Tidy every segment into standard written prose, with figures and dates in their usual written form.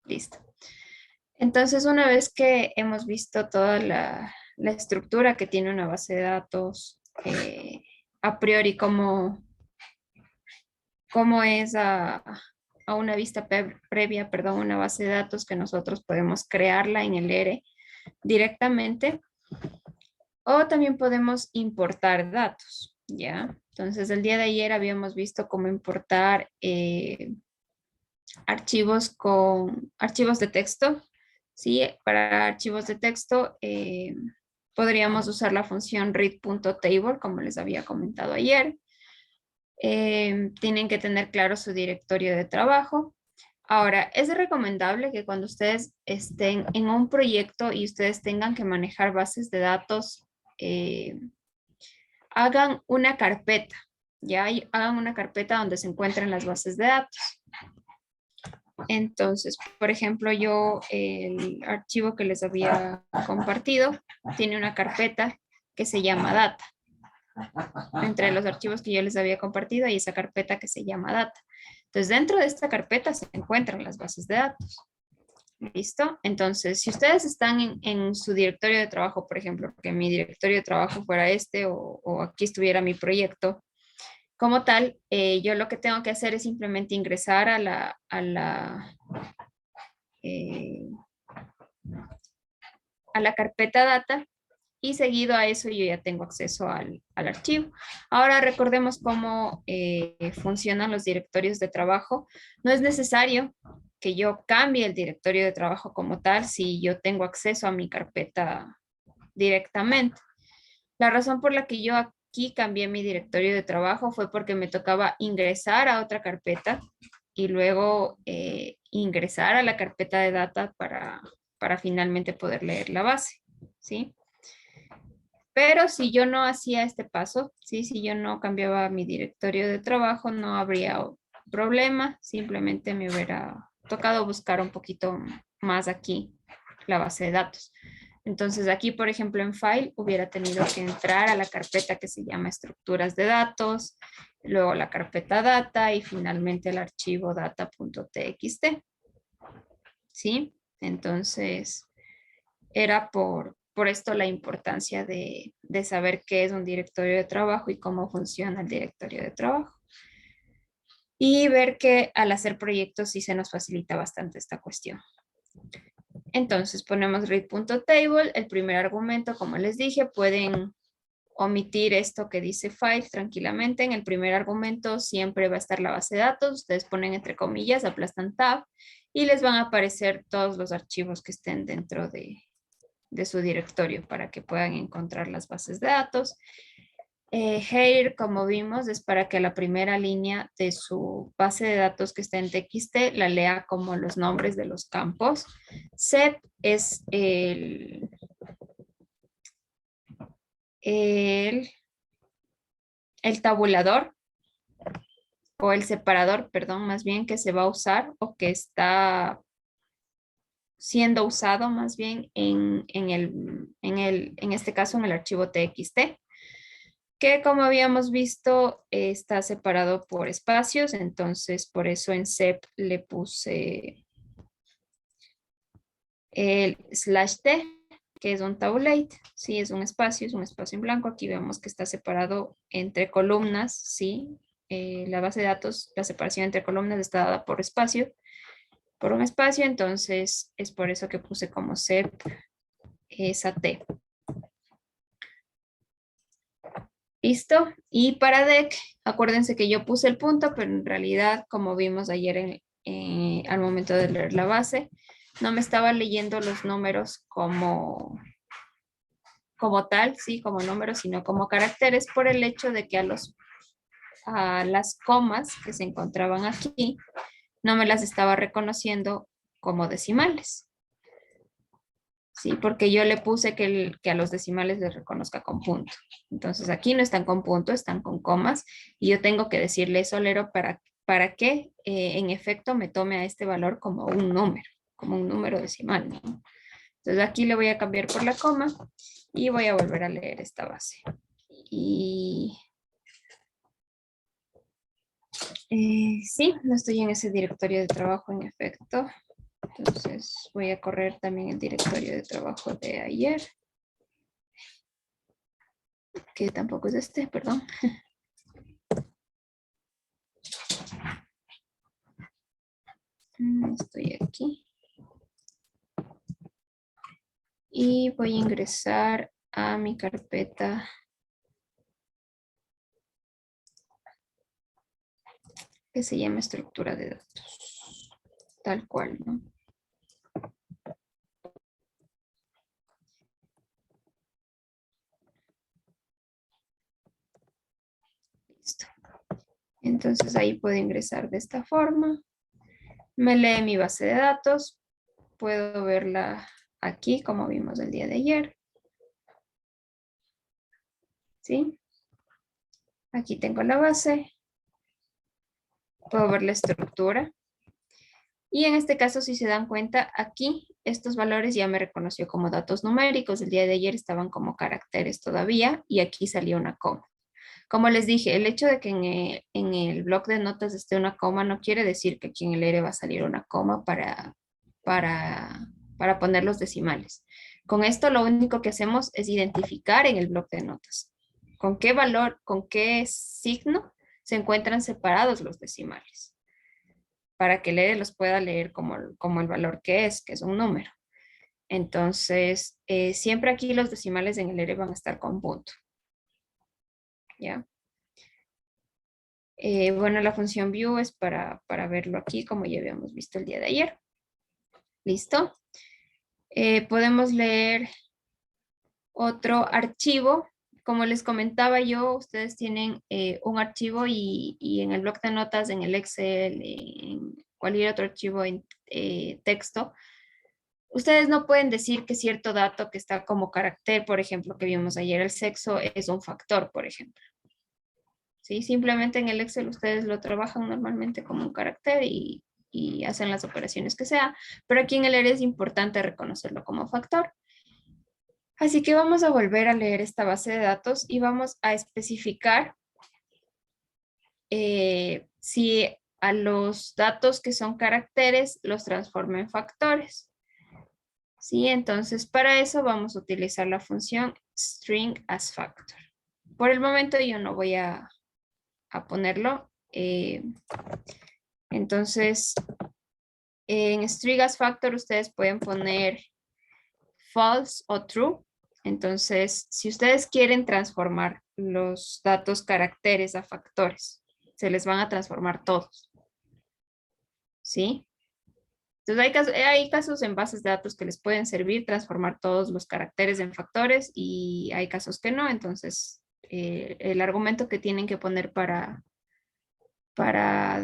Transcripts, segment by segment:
Listo. Entonces, una vez que hemos visto toda la estructura que tiene una base de datos, a priori, cómo es a una vista previa, perdón, una base de datos que nosotros podemos crearla en el ERE directamente, o también podemos importar datos, ¿ya? Entonces, el día de ayer habíamos visto cómo importar archivos de texto, ¿sí? Para archivos de texto podríamos usar la función read.table, como les había comentado ayer. Tienen que tener claro su directorio de trabajo. Ahora, es recomendable que cuando ustedes estén en un proyecto y ustedes tengan que manejar bases de datos, eh, hagan una carpeta, ¿ya? Y hagan una carpeta donde se encuentren las bases de datos. Entonces, por ejemplo, yo el archivo que les había compartido tiene una carpeta que se llama data. Entre los archivos que yo les había compartido hay esa carpeta que se llama data. Entonces, dentro de esta carpeta se encuentran las bases de datos. ¿Listo? Entonces, si ustedes están en su directorio de trabajo, por ejemplo, que mi directorio de trabajo fuera este o aquí estuviera mi proyecto, como tal, yo lo que tengo que hacer es simplemente ingresar eh, a la carpeta data y seguido a eso yo ya tengo acceso al archivo. Ahora recordemos cómo funcionan los directorios de trabajo. No es necesario que yo cambie el directorio de trabajo como tal si yo tengo acceso a mi carpeta directamente. La razón por la que yo aquí cambié mi directorio de trabajo fue porque me tocaba ingresar a otra carpeta y luego ingresar a la carpeta de data para finalmente poder leer la base, ¿sí? Pero si yo no hacía este paso, ¿sí? Si yo no cambiaba mi directorio de trabajo, no habría problema, simplemente me hubiera tocado buscar un poquito más aquí la base de datos. Entonces aquí, por ejemplo, en File hubiera tenido que entrar a la carpeta que se llama estructuras de datos, luego la carpeta data y finalmente el archivo data.txt, ¿sí? Entonces era por esto la importancia de saber qué es un directorio de trabajo y cómo funciona el directorio de trabajo. Y ver que al hacer proyectos sí se nos facilita bastante esta cuestión. Entonces ponemos read.table, el primer argumento, como les dije, pueden omitir esto que dice file tranquilamente. En el primer argumento siempre va a estar la base de datos, ustedes ponen entre comillas, aplastan tab y les van a aparecer todos los archivos que estén dentro de su directorio para que puedan encontrar las bases de datos. Here, como vimos, es para que la primera línea de su base de datos que está en TXT la lea como los nombres de los campos. Sep es el, el tabulador o el separador, perdón, más bien que se va a usar o que está siendo usado más bien en este caso en el archivo TXT, que como habíamos visto está separado por espacios, entonces por eso en SEP le puse el /t, que es un tabulate, sí, es un espacio en blanco, aquí vemos que está separado entre columnas, sí, la base de datos, la separación entre columnas está dada por espacio, por un espacio, entonces es por eso que puse como SEP esa T. ¿Listo? Y para DEC, acuérdense que yo puse el punto, pero en realidad, como vimos ayer al momento de leer la base, no me estaba leyendo los números como tal, sí, como números, sino como caracteres por el hecho de que a las comas que se encontraban aquí, no me las estaba reconociendo como decimales. Sí, porque yo le puse que a los decimales les reconozca con punto. Entonces aquí no están con punto, están con comas. Y yo tengo que decirle solero para que en efecto me tome a este valor como un número decimal, ¿no? Entonces aquí le voy a cambiar por la coma y voy a volver a leer esta base. Y sí, no estoy en ese directorio de trabajo en efecto. Entonces voy a correr también el directorio de trabajo de ayer. Que tampoco es este, perdón. Estoy aquí. Y voy a ingresar a mi carpeta que se llama estructura de datos. Tal cual, ¿no? Listo. Entonces ahí puedo ingresar de esta forma. Me lee mi base de datos. Puedo verla aquí como vimos el día de ayer. ¿Sí? Aquí tengo la base. Puedo ver la estructura. Y en este caso, si se dan cuenta, aquí estos valores ya me reconoció como datos numéricos. El día de ayer estaban como caracteres todavía y aquí salió una coma. Como les dije, el hecho de que en el bloc de notas esté una coma no quiere decir que aquí en el ERE va a salir una coma para poner los decimales. Con esto lo único que hacemos es identificar en el bloc de notas con qué valor, con qué signo se encuentran separados los decimales para que el ERE los pueda leer como el valor que es un número. Entonces, siempre aquí los decimales en el ERE van a estar con punto. ¿Ya? Bueno, la función view es para verlo aquí, como ya habíamos visto el día de ayer. ¿Listo? Podemos leer otro archivo. Como les comentaba yo, ustedes tienen un archivo y en el bloc de notas, en el Excel, en cualquier otro archivo en texto, ustedes no pueden decir que cierto dato que está como carácter, por ejemplo, que vimos ayer, el sexo es un factor, por ejemplo. ¿Sí? Simplemente en el Excel ustedes lo trabajan normalmente como un carácter y hacen las operaciones que sea, pero aquí en el ERE es importante reconocerlo como factor. Así que vamos a volver a leer esta base de datos y vamos a especificar si a los datos que son caracteres los transforma en factores. ¿Sí? Entonces, para eso vamos a utilizar la función string as factor. Por el momento yo no voy a ponerlo. Entonces, en string as factor ustedes pueden poner false o true. Entonces, si ustedes quieren transformar los datos caracteres a factores, se les van a transformar todos. ¿Sí? Entonces, hay casos en bases de datos que les pueden servir transformar todos los caracteres en factores y hay casos que no. Entonces, el argumento que tienen que poner para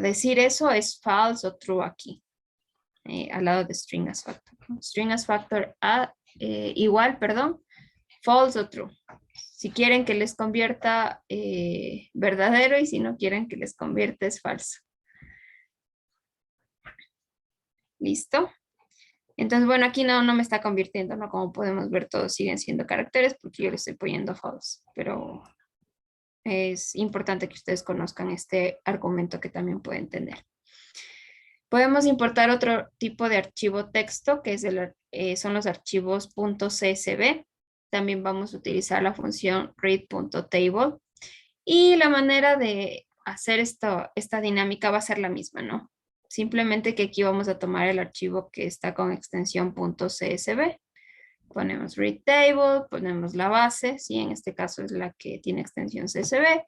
decir eso es false o true aquí, al lado de string as factor. String as factor igual, perdón, false o true. Si quieren que les convierta verdadero y si no quieren que les convierta es falso. ¿Listo? Entonces, bueno, aquí no me está convirtiendo, ¿no? Como podemos ver, todos siguen siendo caracteres porque yo le estoy poniendo false. Pero es importante que ustedes conozcan este argumento que también pueden tener. Podemos importar otro tipo de archivo texto, que es son los archivos .csv. También vamos a utilizar la función read.table. Y la manera de hacer esta dinámica va a ser la misma, ¿no? Simplemente que aquí vamos a tomar el archivo que está con extensión .csv. Ponemos read table, ponemos la base, ¿sí? En este caso es la que tiene extensión CSV.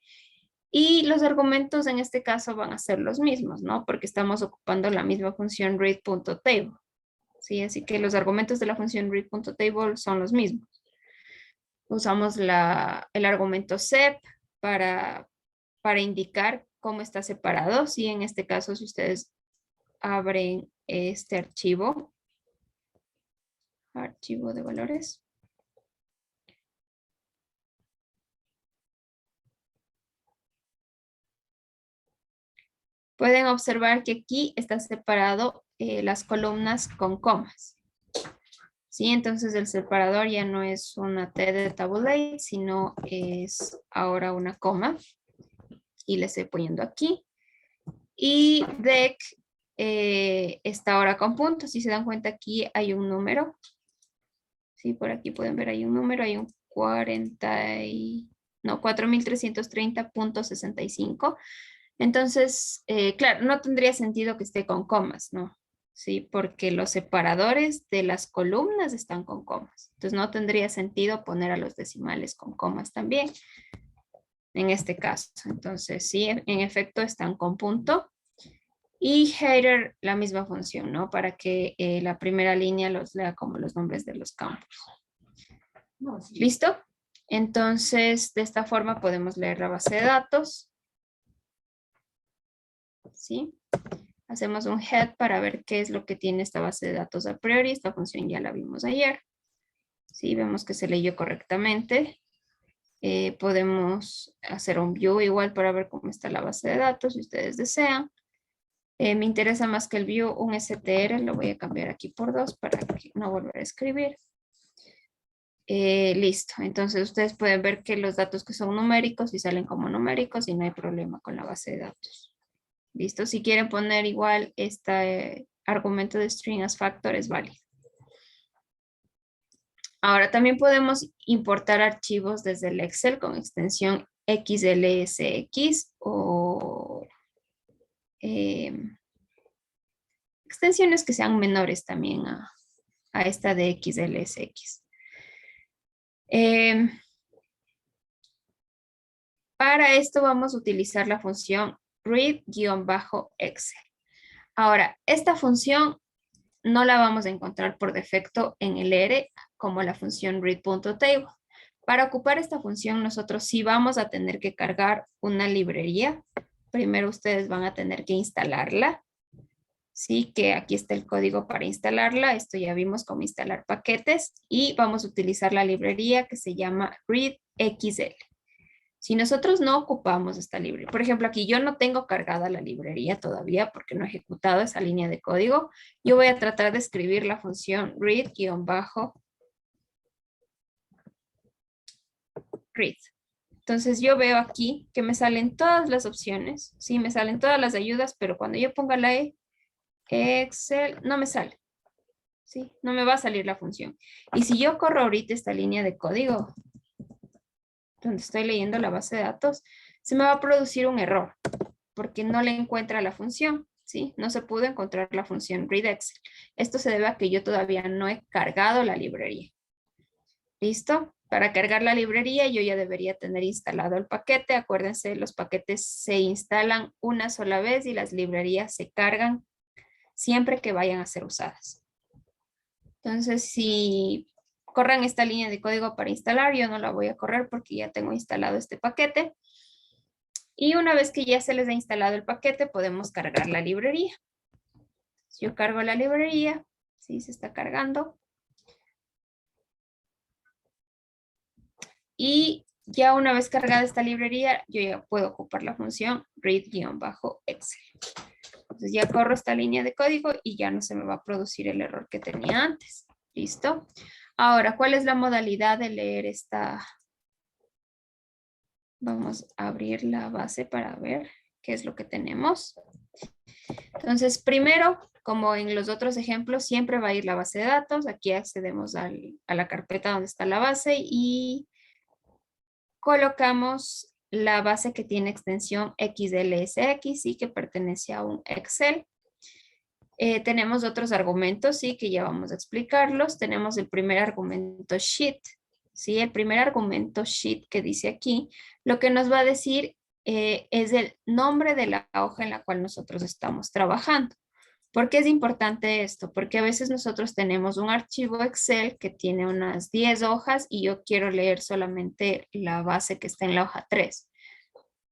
Y los argumentos en este caso van a ser los mismos, ¿no? Porque estamos ocupando la misma función read.table. ¿Sí? Así que los argumentos de la función read.table son los mismos. Usamos el argumento sep para indicar cómo está separado. ¿Sí? En este caso, si ustedes abren este archivo de valores. Pueden observar que aquí está separado las columnas con comas. ¿Sí? Entonces el separador ya no es una T de tabulate, sino es ahora una coma. Y le estoy poniendo aquí. Y dec está ahora con puntos. Si se dan cuenta, aquí hay un número. Sí, por aquí pueden ver, hay un número, hay un 4.330.65. Entonces, claro, no tendría sentido que esté con comas, ¿no? Sí, porque los separadores de las columnas están con comas. Entonces, no tendría sentido poner a los decimales con comas también, en este caso. Entonces, sí, en efecto, están con punto. Y header, la misma función, ¿no? Para que la primera línea los lea como los nombres de los campos. ¿Listo? Entonces, de esta forma podemos leer la base de datos. ¿Sí? Hacemos un head para ver qué es lo que tiene esta base de datos a priori. Esta función ya la vimos ayer. ¿Sí? Vemos que se leyó correctamente. Podemos hacer un view igual para ver cómo está la base de datos si ustedes desean. Me interesa más que el view un str. Lo voy a cambiar aquí por 2 para que no volver a escribir. Listo, entonces ustedes pueden ver que los datos que son numéricos y salen como numéricos y no hay problema con la base de datos. Listo, si quieren poner igual este argumento de string as factor es válido. Ahora también podemos importar archivos desde el Excel con extensión XLSX o extensiones que sean menores también a esta de XLSX. Para esto vamos a utilizar la función read-excel. Ahora, esta función no la vamos a encontrar por defecto en el R como la función read.table. Para ocupar esta función nosotros sí vamos a tener que cargar una librería. Primero ustedes van a tener que instalarla. Sí, que aquí está el código para instalarla. Esto ya vimos cómo instalar paquetes y vamos a utilizar la librería que se llama readxl. Si nosotros no ocupamos esta librería, por ejemplo, aquí yo no tengo cargada la librería todavía porque no he ejecutado esa línea de código, yo voy a tratar de escribir la función read-read. Entonces yo veo aquí que me salen todas las opciones, sí, me salen todas las ayudas, pero cuando yo ponga la Excel, no me sale. Sí, no me va a salir la función. Y si yo corro ahorita esta línea de código, donde estoy leyendo la base de datos, se me va a producir un error porque no le encuentra la función, ¿sí? No se pudo encontrar la función readExcel. Esto se debe a que yo todavía no he cargado la librería. ¿Listo? Para cargar la librería yo ya debería tener instalado el paquete. Acuérdense, los paquetes se instalan una sola vez y las librerías se cargan siempre que vayan a ser usadas. Entonces, si corran esta línea de código para instalar, yo no la voy a correr porque ya tengo instalado este paquete. Y una vez que ya se les ha instalado el paquete, podemos cargar la librería. Si yo cargo la librería, sí, se está cargando. Y ya una vez cargada esta librería, yo ya puedo ocupar la función read-excel. Entonces ya corro esta línea de código y ya no se me va a producir el error que tenía antes. ¿Listo? Ahora, ¿cuál es la modalidad de leer esta? Vamos a abrir la base para ver qué es lo que tenemos. Entonces, primero, como en los otros ejemplos, siempre va a ir la base de datos. Aquí accedemos a la carpeta donde está la base y colocamos la base que tiene extensión XLSX y que pertenece a un Excel. Tenemos otros argumentos, sí, que ya vamos a explicarlos. Tenemos el primer argumento sheet, sí, el primer argumento sheet que dice aquí, lo que nos va a decir es el nombre de la hoja en la cual nosotros estamos trabajando. ¿Por qué es importante esto? Porque a veces nosotros tenemos un archivo Excel que tiene unas 10 hojas y yo quiero leer solamente la base que está en la hoja 3.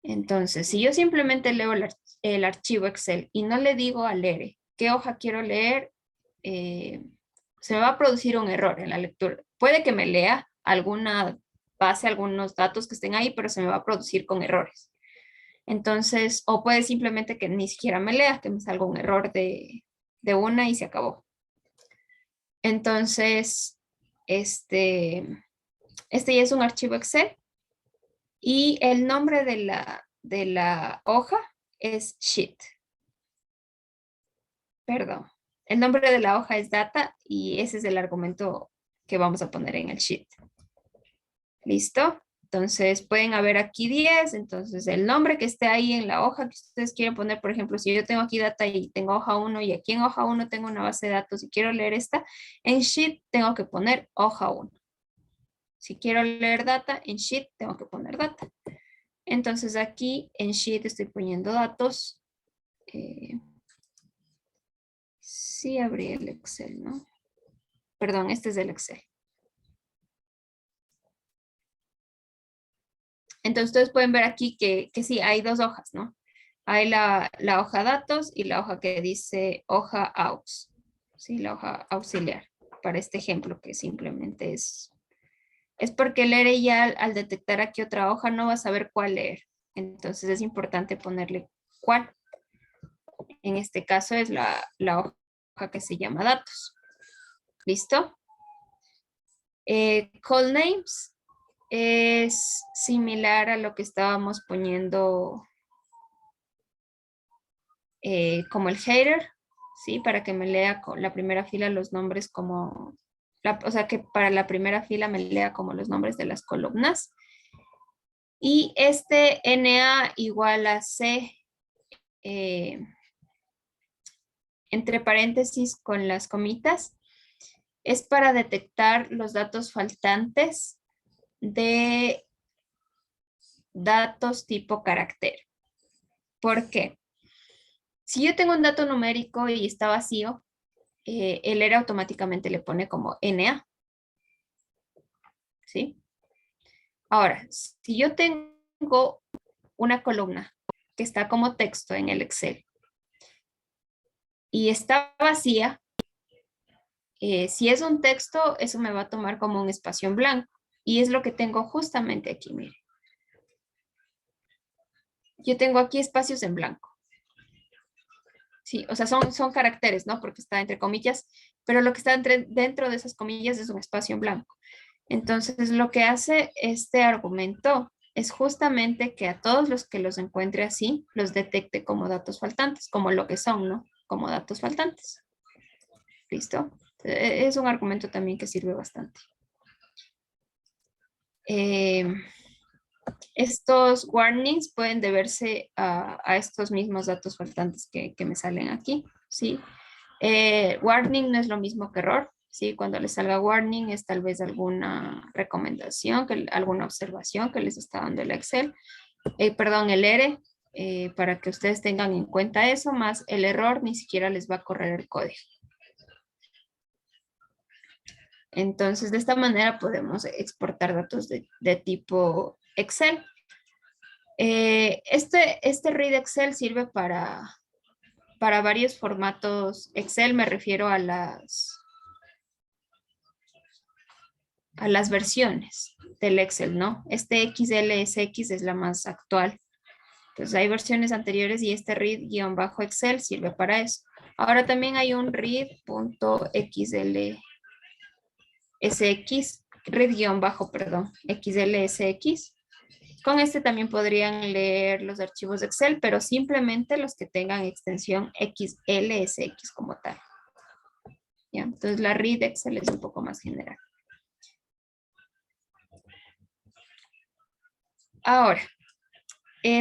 Entonces, si yo simplemente leo el archivo Excel y no le digo al ERE qué hoja quiero leer, se me va a producir un error en la lectura. Puede que me lea alguna base, algunos datos que estén ahí, pero se me va a producir con errores. Entonces, o puede simplemente que ni siquiera me lea, que me salga un error de una y se acabó. Entonces, este ya es un archivo Excel y el nombre de la hoja es sheet. Perdón. El nombre de la hoja es data y ese es el argumento que vamos a poner en el sheet. ¿Listo? Entonces pueden haber aquí 10, entonces el nombre que esté ahí en la hoja que ustedes quieren poner, por ejemplo, si yo tengo aquí data y tengo hoja 1 y aquí en hoja 1 tengo una base de datos y quiero leer esta, en sheet tengo que poner hoja 1. Si quiero leer data, en sheet tengo que poner data. Entonces aquí en sheet estoy poniendo datos. Sí abrí el Excel, ¿no? Perdón, este es el Excel. Entonces ustedes pueden ver aquí que sí, hay dos hojas, ¿no? Hay la hoja datos y la hoja que dice hoja aux, ¿sí? La hoja auxiliar para este ejemplo que simplemente es porque leer ya al detectar aquí otra hoja no va a saber cuál leer. Entonces es importante ponerle cuál. En este caso es la hoja que se llama datos. ¿Listo? Call names es similar a lo que estábamos poniendo como el header, ¿sí? Para que me lea con la primera fila los nombres como, o sea, que para la primera fila me lea como los nombres de las columnas. Y este NA igual a C, entre paréntesis con las comitas, es para detectar los datos faltantes de datos tipo carácter. ¿Por qué? Si yo tengo un dato numérico y está vacío, el ERA automáticamente le pone como NA, ¿sí? Ahora, si yo tengo una columna que está como texto en el Excel y está vacía, si es un texto, eso me va a tomar como un espacio en blanco. Y es lo que tengo justamente aquí, mire. Yo tengo aquí espacios en blanco. Sí, o sea, son caracteres, ¿no? Porque está entre comillas, pero lo que está dentro de esas comillas es un espacio en blanco. Entonces, lo que hace este argumento es justamente que a todos los que los encuentre así, los detecte como datos faltantes, como lo que son, ¿no? Como datos faltantes. ¿Listo? Es un argumento también que sirve bastante. Estos warnings pueden deberse a estos mismos datos faltantes que me salen aquí, ¿sí? Warning no es lo mismo que error, ¿sí? Cuando les salga warning es tal vez alguna recomendación, alguna observación que les está dando el Excel, perdón, el ERE, para que ustedes tengan en cuenta eso, más el error ni siquiera les va a correr el código. Entonces, de esta manera podemos exportar datos de tipo Excel. Este read Excel sirve para varios formatos Excel, me refiero a las versiones del Excel, ¿no? Este XLSX es la más actual. Entonces hay versiones anteriores y este read-excel sirve para eso. Ahora también hay un read.xlsx, read-xlsx. Con este también podrían leer los archivos de Excel, pero simplemente los que tengan extensión XLSX como tal. ¿Ya? Entonces la read Excel es un poco más general. Ahora,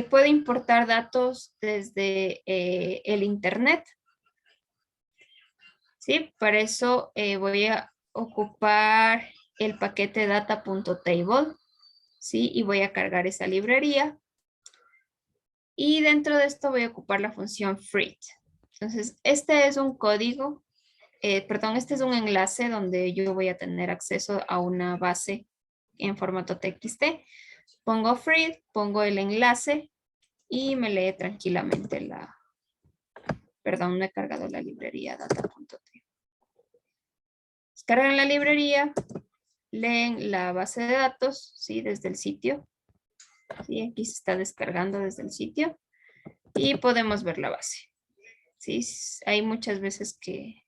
puedo importar datos desde el Internet. ¿Sí? Para eso voy a ocupar el paquete data.table, ¿sí? Y voy a cargar esa librería. Y dentro de esto voy a ocupar la función freet. Entonces, este es un código, perdón, este es un enlace donde yo voy a tener acceso a una base en formato TXT. Pongo freet, pongo el enlace y me lee tranquilamente perdón, no he cargado la librería data.table. Descargan la librería, leen la base de datos, ¿sí? Desde el sitio. ¿Sí? Aquí se está descargando desde el sitio y podemos ver la base. ¿Sí? Hay muchas veces que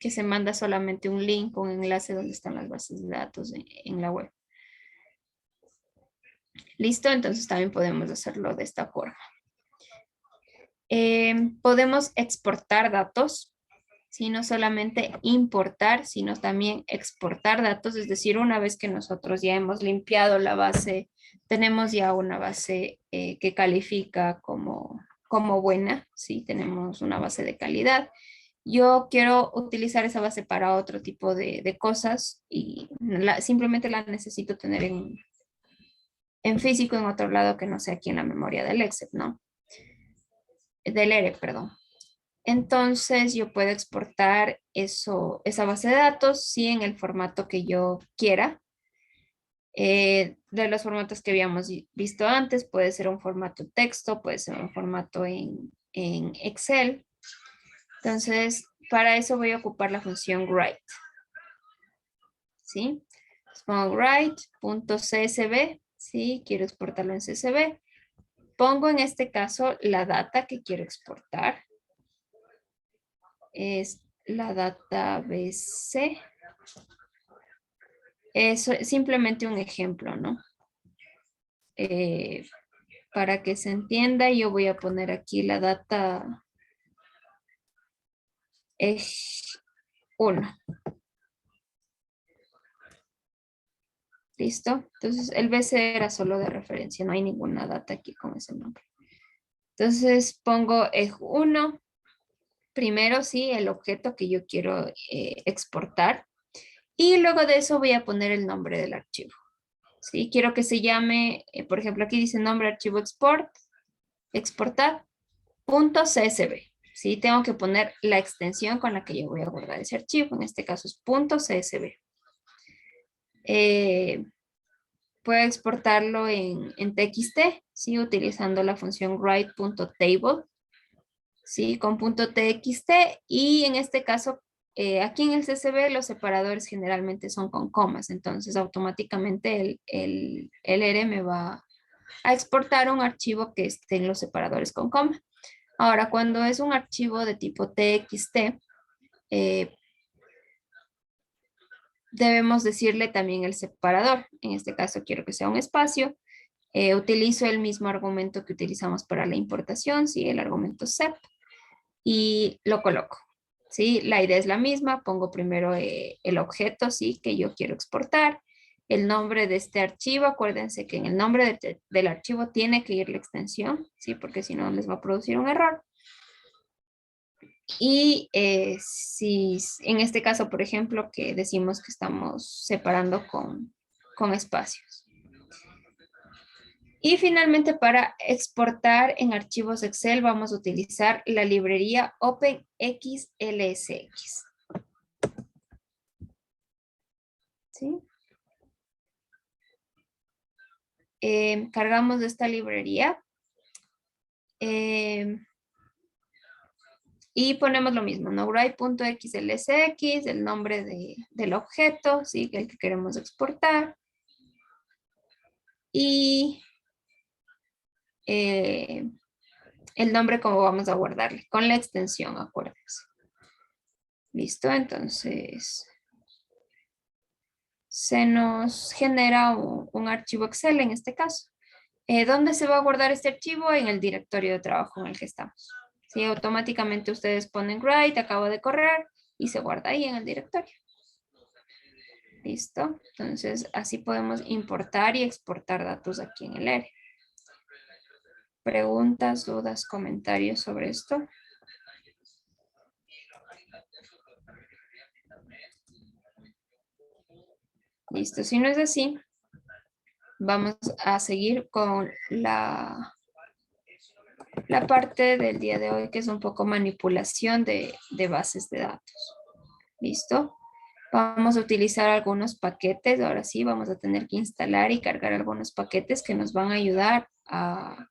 se manda solamente un link, un enlace donde están las bases de datos en la web. Listo, entonces también podemos hacerlo de esta forma. Podemos exportar datos. ¿sí? No solamente importar, sino también exportar datos, es decir, una vez que nosotros ya hemos limpiado la base, tenemos ya una base que califica como buena, ¿sí? Tenemos una base de calidad. Yo quiero utilizar esa base para otro tipo de cosas y simplemente la necesito tener en físico en otro lado que no sea aquí en la memoria del Excel, ¿no? Del ERE, perdón. Entonces yo puedo exportar esa base de datos, sí, en el formato que yo quiera. De los formatos que habíamos visto antes, puede ser un formato texto, puede ser un formato en Excel. Entonces, para eso voy a ocupar la función write. ¿Sí? Entonces, pongo write.csv, ¿sí? Quiero exportarlo en CSV. Pongo en este caso la data que quiero exportar. Es la data BC. Eso es simplemente un ejemplo, ¿no? Para que se entienda, yo voy a poner aquí la data es 1. ¿Listo? Entonces, el BC era solo de referencia, no hay ninguna data aquí con ese nombre. Entonces, pongo EJ1. Primero, sí, el objeto que yo quiero exportar. Y luego de eso voy a poner el nombre del archivo. ¿Sí? Quiero que se llame, por ejemplo, aquí dice nombre archivo exportar, .csv. ¿Sí? Tengo que poner la extensión con la que yo voy a guardar ese archivo. En este caso es .csv. Puedo exportarlo en TXT, ¿sí? Utilizando la función write.table, ¿sí? Con .txt y en este caso, aquí en el CSV los separadores generalmente son con comas, entonces automáticamente el R me va a exportar un archivo que esté en los separadores con coma. Ahora, cuando es un archivo de tipo TXT, debemos decirle también el separador. En este caso quiero que sea un espacio. Utilizo el mismo argumento que utilizamos para la importación, ¿sí? El argumento sep, y lo coloco. ¿Sí? La idea es la misma. Pongo primero el objeto, ¿sí? Que yo quiero exportar. El nombre de este archivo. Acuérdense que en el nombre del archivo tiene que ir la extensión, ¿sí? Porque si no les va a producir un error. Y si en este caso, por ejemplo, que decimos que estamos separando con espacios. Y finalmente, para exportar en archivos Excel, vamos a utilizar la librería OpenXLSX. ¿Sí? Cargamos de esta librería. Y ponemos lo mismo, ¿no? Write.xlsx, el nombre del objeto, ¿sí? El que queremos exportar. Y el nombre como vamos a guardarle, con la extensión, acuérdense. Listo, entonces se nos genera un archivo Excel en este caso. ¿Dónde se va a guardar este archivo? En el directorio de trabajo en el que estamos. ¿Sí? Automáticamente ustedes ponen write, acabo de correr, y se guarda ahí en el directorio. Listo, entonces así podemos importar y exportar datos aquí en el ERE. ¿Preguntas, dudas, comentarios sobre esto? Listo, si no es así, vamos a seguir con la parte del día de hoy, que es un poco manipulación de bases de datos. ¿Listo? Vamos a utilizar algunos paquetes. Ahora sí, vamos a tener que instalar y cargar algunos paquetes que nos van a ayudar a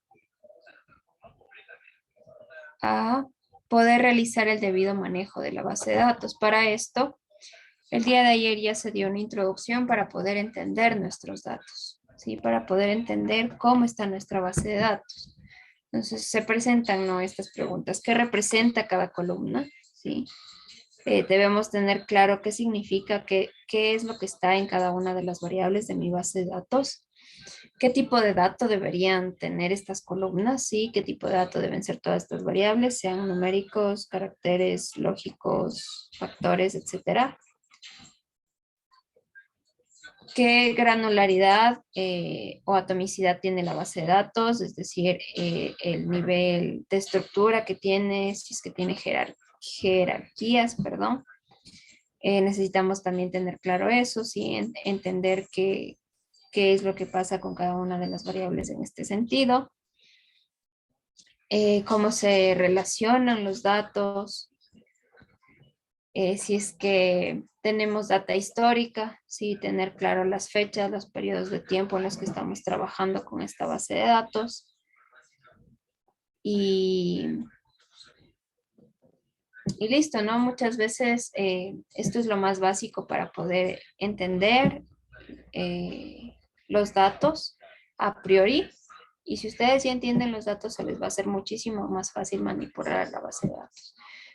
poder realizar el debido manejo de la base de datos. Para esto, el día de ayer ya se dio una introducción para poder entender nuestros datos, ¿sí? Para poder entender cómo está nuestra base de datos. Entonces, se presentan, ¿no?, estas preguntas. ¿Qué representa cada columna? ¿Sí? Debemos tener claro qué significa, qué es lo que está en cada una de las variables de mi base de datos. ¿Qué tipo de dato deberían tener estas columnas? Sí, ¿qué tipo de dato deben ser todas estas variables? Sean numéricos, caracteres, lógicos, factores, etcétera. ¿Qué granularidad o atomicidad tiene la base de datos? Es decir, el nivel de estructura que tiene, si es que tiene jerarquías, perdón. Necesitamos también tener claro eso, ¿sí? Entender qué es lo que pasa con cada una de las variables en este sentido. Cómo se relacionan los datos, si es que tenemos data histórica, sí, tener claro las fechas, los periodos de tiempo en los que estamos trabajando con esta base de datos. Y, y listo, ¿no? Muchas veces esto es lo más básico para poder entender los datos a priori. Y si ustedes ya entienden los datos, se les va a hacer muchísimo más fácil manipular la base de datos.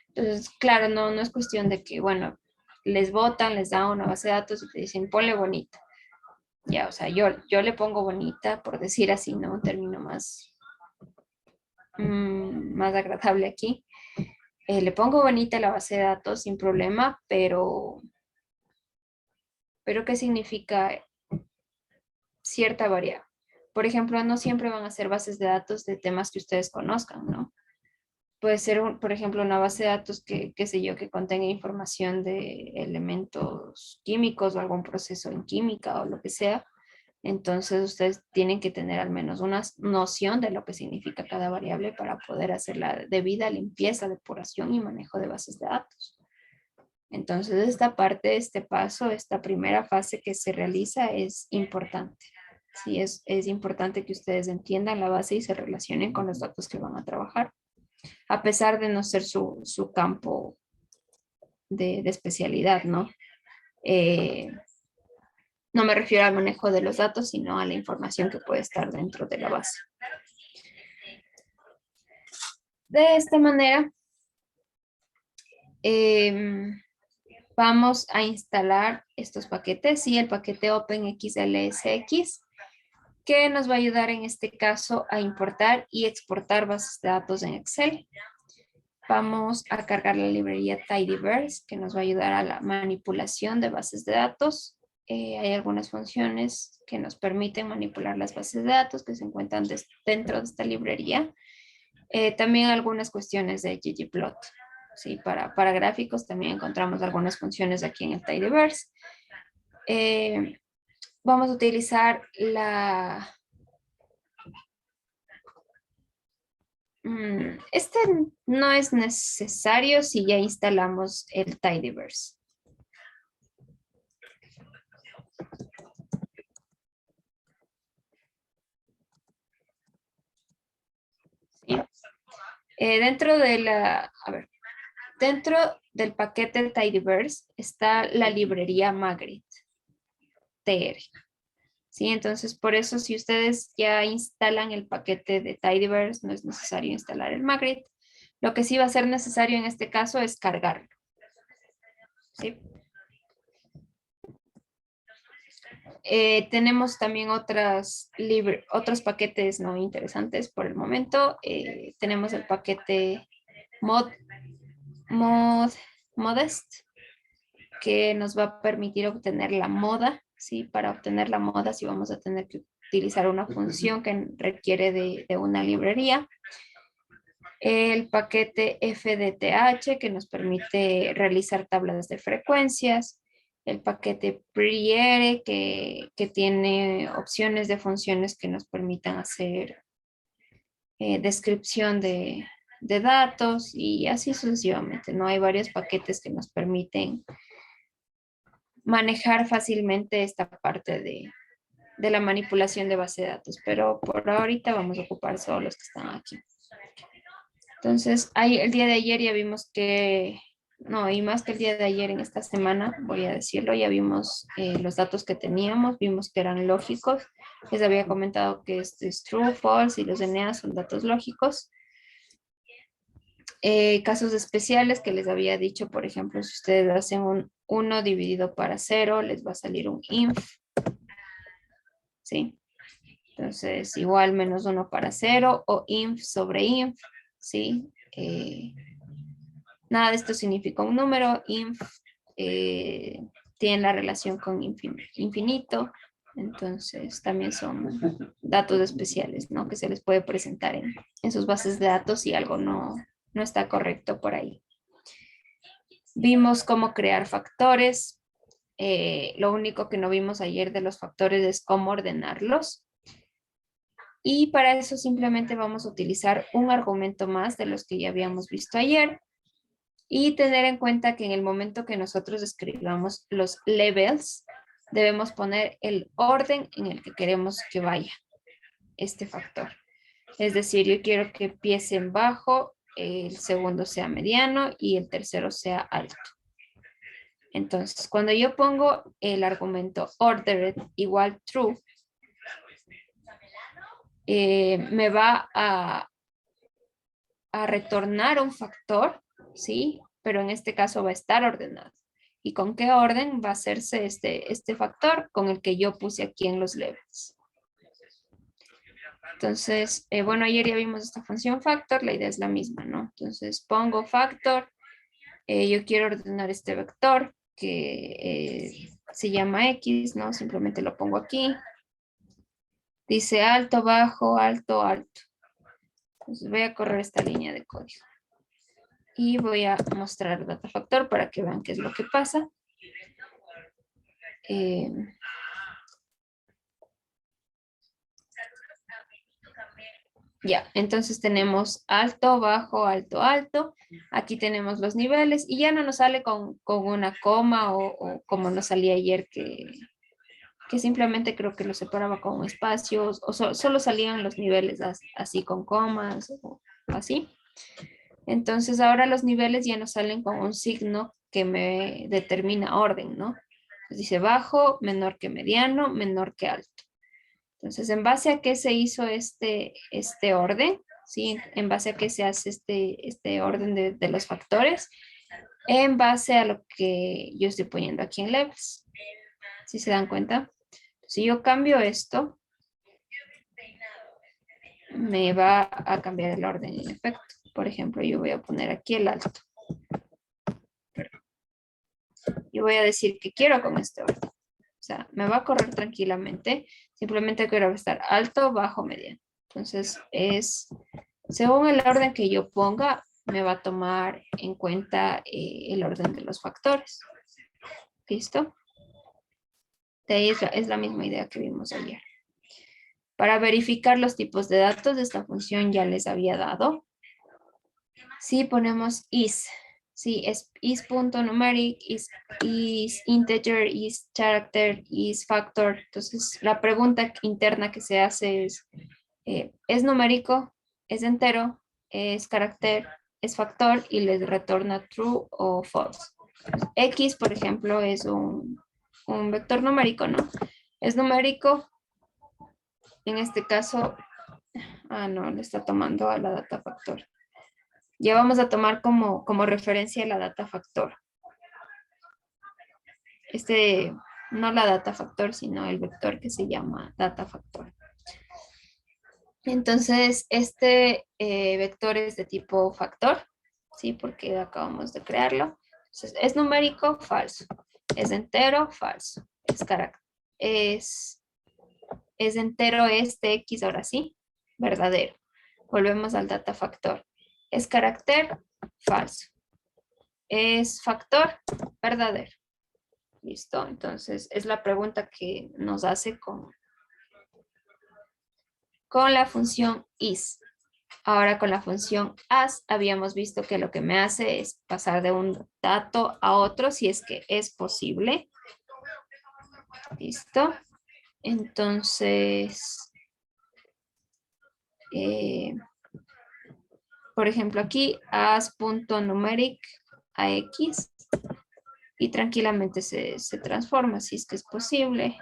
Entonces, claro, no es cuestión de que, bueno, les botan, les dan una base de datos y te dicen, ponle bonita. Ya, o sea, yo le pongo bonita, por decir así, ¿no? Un término más agradable aquí. Le pongo bonita la base de datos sin problema, pero ¿qué significa cierta variable? Por ejemplo, no siempre van a ser bases de datos de temas que ustedes conozcan, ¿no? Puede ser, por ejemplo, una base de datos que, qué sé yo, que contenga información de elementos químicos o algún proceso en química o lo que sea. Entonces, ustedes tienen que tener al menos una noción de lo que significa cada variable para poder hacer la debida limpieza, depuración y manejo de bases de datos. Entonces, esta parte, este paso, esta primera fase que se realiza es importante. Sí, es importante que ustedes entiendan la base y se relacionen con los datos que van a trabajar, a pesar de no ser su campo de especialidad, ¿no? Eh, no me refiero al manejo de los datos, sino a la información que puede estar dentro de la base. De esta manera, vamos a instalar estos paquetes y el paquete OpenXLSX, que nos va a ayudar en este caso a importar y exportar bases de datos en Excel. Vamos a cargar la librería Tidyverse, que nos va a ayudar a la manipulación de bases de datos. Hay algunas funciones que nos permiten manipular las bases de datos que se encuentran dentro de esta librería. También algunas cuestiones de ggplot. Sí, para gráficos también encontramos algunas funciones aquí en el Tidyverse. Vamos a utilizar este no es necesario si ya instalamos el Tidyverse. ¿Sí? Dentro del paquete Tidyverse está la librería Magritte TR. ¿Sí? Entonces, por eso si ustedes ya instalan el paquete de Tidyverse, no es necesario instalar el Magritte. Lo que sí va a ser necesario en este caso es cargarlo. ¿Sí? Tenemos también otros paquetes no interesantes por el momento. Tenemos el paquete Modest, que nos va a permitir obtener la moda. ¿Sí? Para obtener la moda sí vamos a tener que utilizar una función que requiere de una librería. El paquete FDTH, que nos permite realizar tablas de frecuencias. El paquete Priere, que tiene opciones de funciones que nos permitan hacer descripción de datos y así sucesivamente, ¿no? Hay varios paquetes que nos permiten manejar fácilmente esta parte de la manipulación de base de datos, pero por ahorita vamos a ocupar solo los que están aquí. Entonces, el día de ayer ya vimos que, no, y más que el día de ayer, en esta semana, voy a decirlo, ya vimos los datos que teníamos, vimos que eran lógicos. Les había comentado que esto es true, false y los DNA son datos lógicos. Casos especiales que les había dicho, por ejemplo, si ustedes hacen un 1 dividido para 0, les va a salir un inf. ¿Sí? Entonces, igual menos 1 para 0 o inf sobre inf, ¿sí? Nada de esto significa un número. Inf tiene la relación con infinito. Entonces, también son datos especiales, ¿no? Que se les puede presentar en sus bases de datos si algo no está correcto por ahí. Vimos cómo crear factores. Lo único que no vimos ayer de los factores es cómo ordenarlos. Y para eso simplemente vamos a utilizar un argumento más de los que ya habíamos visto ayer. Y tener en cuenta que en el momento que nosotros escribamos los levels, debemos poner el orden en el que queremos que vaya este factor. Es decir, yo quiero que empiece en bajo, el segundo sea mediano y el tercero sea alto. Entonces, cuando yo pongo el argumento ordered igual true, me va a retornar un factor, ¿sí? Pero en este caso va a estar ordenado. ¿Y con qué orden va a hacerse este factor? Con el que yo puse aquí en los levels. Entonces, bueno, ayer ya vimos esta función factor, la idea es la misma, ¿no? Entonces pongo factor, yo quiero ordenar este vector que se llama X, ¿no? Simplemente lo pongo aquí. Dice alto, bajo, alto, alto. Entonces voy a correr esta línea de código. Y voy a mostrar data factor para que vean qué es lo que pasa. Ya, entonces tenemos alto, bajo, alto, alto. Aquí tenemos los niveles y ya no nos sale con una coma o como nos salía ayer que simplemente creo que lo separaba con espacios o solo salían los niveles así con comas o así. Entonces ahora los niveles ya nos salen con un signo que me determina orden, ¿no? Entonces dice bajo, menor que mediano, menor que alto. Entonces, ¿en base a qué se hizo este orden? ¿Sí? ¿En base a qué se hace este orden de los factores? En base a lo que yo estoy poniendo aquí en levels. ¿Sí se dan cuenta? Si yo cambio esto, me va a cambiar el orden en efecto. Por ejemplo, yo voy a poner aquí el alto. Yo voy a decir que quiero con este orden. O sea, me va a correr tranquilamente. Simplemente quiero estar alto, bajo, mediano. Entonces, según el orden que yo ponga, me va a tomar en cuenta el orden de los factores. ¿Listo? De ahí es la misma idea que vimos ayer. Para verificar los tipos de datos de esta función ya les había dado. Si ponemos is, sí, es is.numeric, is integer, is character, is factor. Entonces, la pregunta interna que se hace ¿es numérico? ¿Es entero? ¿Es carácter? ¿Es factor? Y les retorna true o false. X, por ejemplo, es un vector numérico, ¿no? Es numérico. En este caso, no, le está tomando a la data factor. Ya vamos a tomar como referencia la data factor. No la data factor, sino el vector que se llama data factor. Entonces, vector es de tipo factor, ¿sí? Porque acabamos de crearlo. Entonces, ¿es numérico? Falso. ¿Es entero? Falso. ¿Es entero este X? Ahora sí, verdadero. Volvemos al data factor. ¿Es carácter? Falso. ¿Es factor? Verdadero. ¿Listo? Entonces, es la pregunta que nos hace con la función is. Ahora con la función as habíamos visto que lo que me hace es pasar de un dato a otro si es que es posible. ¿Listo? Entonces, por ejemplo aquí as.numeric a x y tranquilamente se transforma si es que es posible.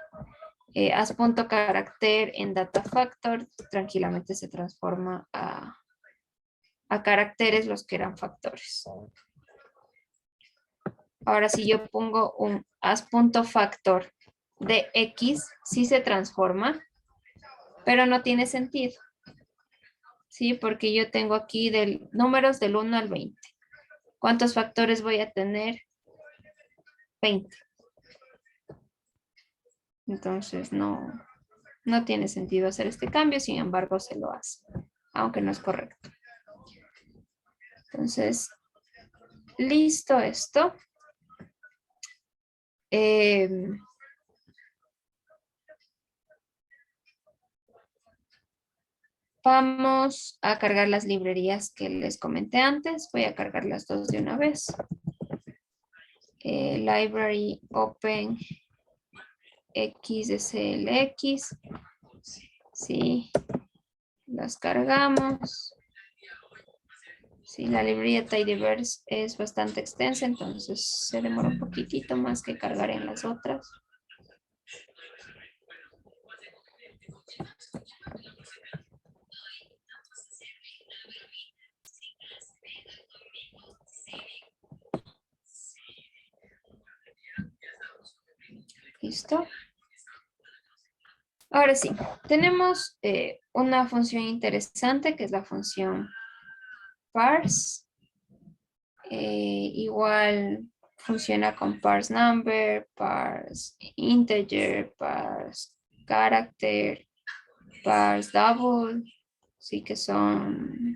As.carácter en data factor tranquilamente se transforma a caracteres los que eran factores. Ahora si yo pongo un as.factor de x, sí se transforma. pero no tiene sentido. Sí, porque yo tengo aquí números del 1 al 20. ¿Cuántos factores voy a tener? 20. Entonces no tiene sentido hacer este cambio, sin embargo se lo hace, aunque no es correcto. Entonces, listo esto. Vamos a cargar las librerías que les comenté antes. Voy a cargar las dos de una vez. Library Open XSLX. Sí, las cargamos. Sí, la librería Tidyverse es bastante extensa, entonces se demora un poquitito más que cargar en las otras. ¿Listo? Ahora sí, tenemos una función interesante que es la función parse. Igual funciona con parse number, parse integer, parse character, parse double, sí que son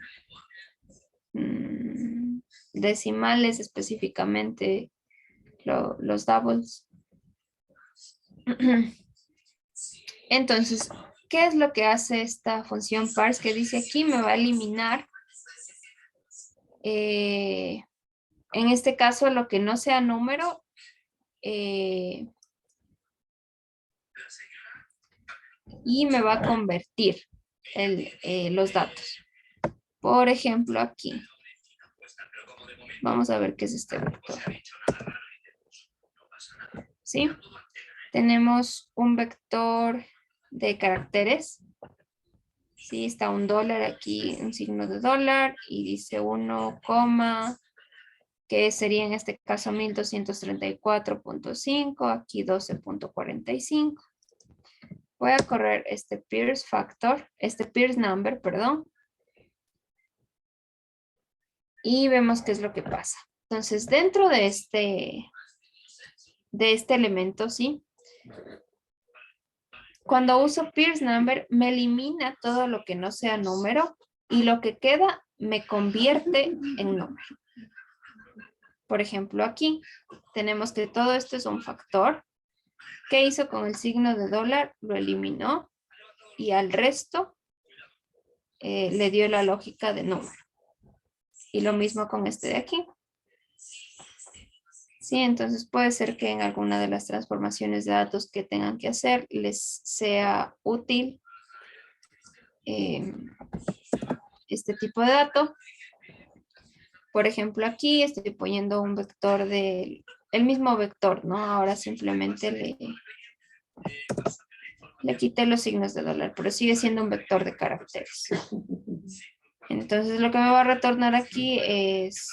decimales específicamente los doubles. Entonces, ¿qué es lo que hace esta función parse que dice aquí? Me va a eliminar, en este caso, lo que no sea número, y me va a convertir los datos. Por ejemplo, aquí. Vamos a ver qué es este vector. ¿Sí? Tenemos un vector de caracteres. Sí, está un dólar aquí, un signo de dólar, y dice 1, que sería en este caso 1234.5, aquí 12.45. Voy a correr este Pierce factor, este Pierce number, perdón. Y vemos qué es lo que pasa. Entonces, dentro de este elemento, ¿sí? Cuando uso Pierce number, me elimina todo lo que no sea número y lo que queda me convierte en número. Por ejemplo, aquí tenemos que todo esto es un factor. ¿Qué hizo con el signo de dólar? Lo eliminó y al resto le dio la lógica de número. Y lo mismo con este de aquí. Sí, entonces puede ser que en alguna de las transformaciones de datos que tengan que hacer les sea útil este tipo de dato. Por ejemplo, aquí estoy poniendo un vector el mismo vector, ¿no? Ahora simplemente le quité los signos de dólar, pero sigue siendo un vector de caracteres. Entonces lo que me va a retornar aquí es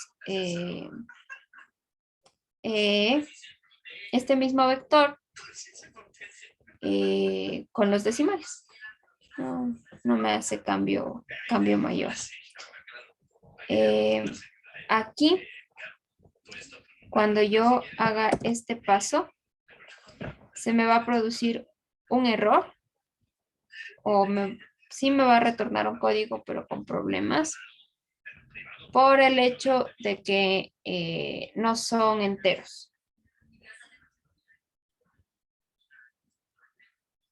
este mismo vector con los decimales. No me hace cambio mayor. Aquí, cuando yo haga este paso, se me va a producir un error o sí me va a retornar un código, pero con problemas por el hecho de que no son enteros.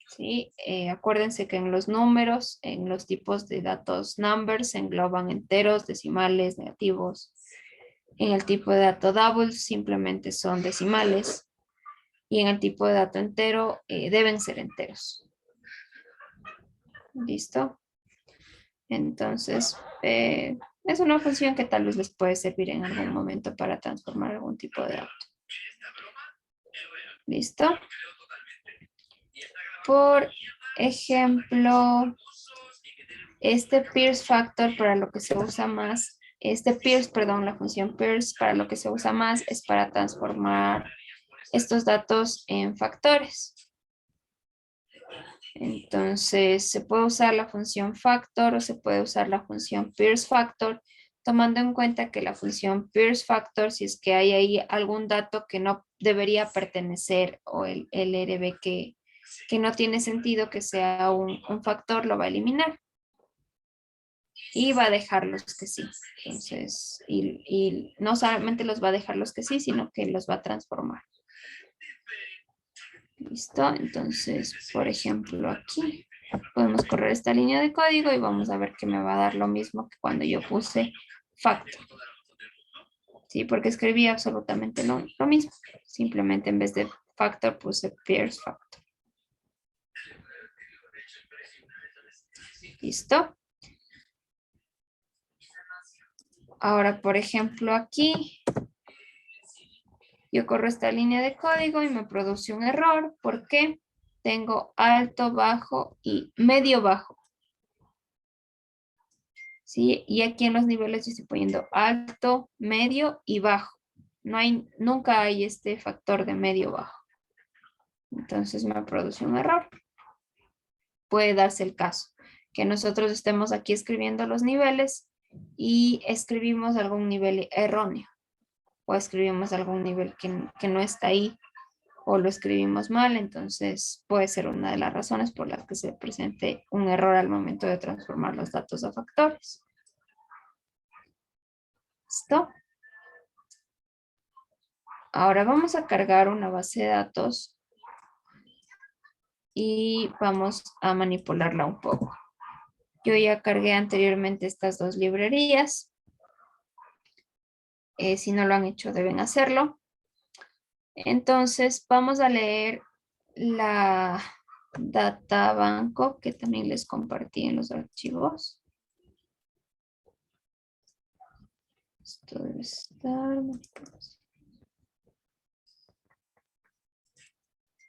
¿Sí? Acuérdense que en los números, en los tipos de datos numbers, se engloban enteros, decimales, negativos. En el tipo de dato double simplemente son decimales. Y en el tipo de dato entero deben ser enteros. ¿Listo? Entonces, es una función que tal vez les puede servir en algún momento para transformar algún tipo de dato. ¿Listo? Por ejemplo, este Pierce factor para lo que se usa más, la función Pierce para lo que se usa más es para transformar estos datos en factores. Entonces, se puede usar la función factor o se puede usar la función pierce factor, tomando en cuenta que la función pierce factor, si es que hay ahí algún dato que no debería pertenecer o el LRB que no tiene sentido que sea un factor, lo va a eliminar y va a dejar los que sí. Entonces, y no solamente los va a dejar los que sí, sino que los va a transformar. ¿Listo? Entonces, por ejemplo, aquí podemos correr esta línea de código y vamos a ver que me va a dar lo mismo que cuando yo puse factor. Sí, porque escribí absolutamente lo mismo. Simplemente en vez de factor puse pierce factor. ¿Listo? Ahora, por ejemplo, aquí yo corro esta línea de código y me produce un error porque tengo alto, bajo y medio bajo. ¿Sí? Y aquí en los niveles yo estoy poniendo alto, medio y bajo. Nunca hay este factor de medio bajo. Entonces me produce un error. Puede darse el caso que nosotros estemos aquí escribiendo los niveles y escribimos algún nivel erróneo o escribimos algún nivel que no está ahí o lo escribimos mal, entonces puede ser una de las razones por las que se presente un error al momento de transformar los datos a factores. ¿Listo? Ahora vamos a cargar una base de datos y vamos a manipularla un poco. Yo ya cargué anteriormente estas dos librerías. Si no lo han hecho, deben hacerlo. Entonces, vamos a leer la data banco que también les compartí en los archivos. Esto debe estar.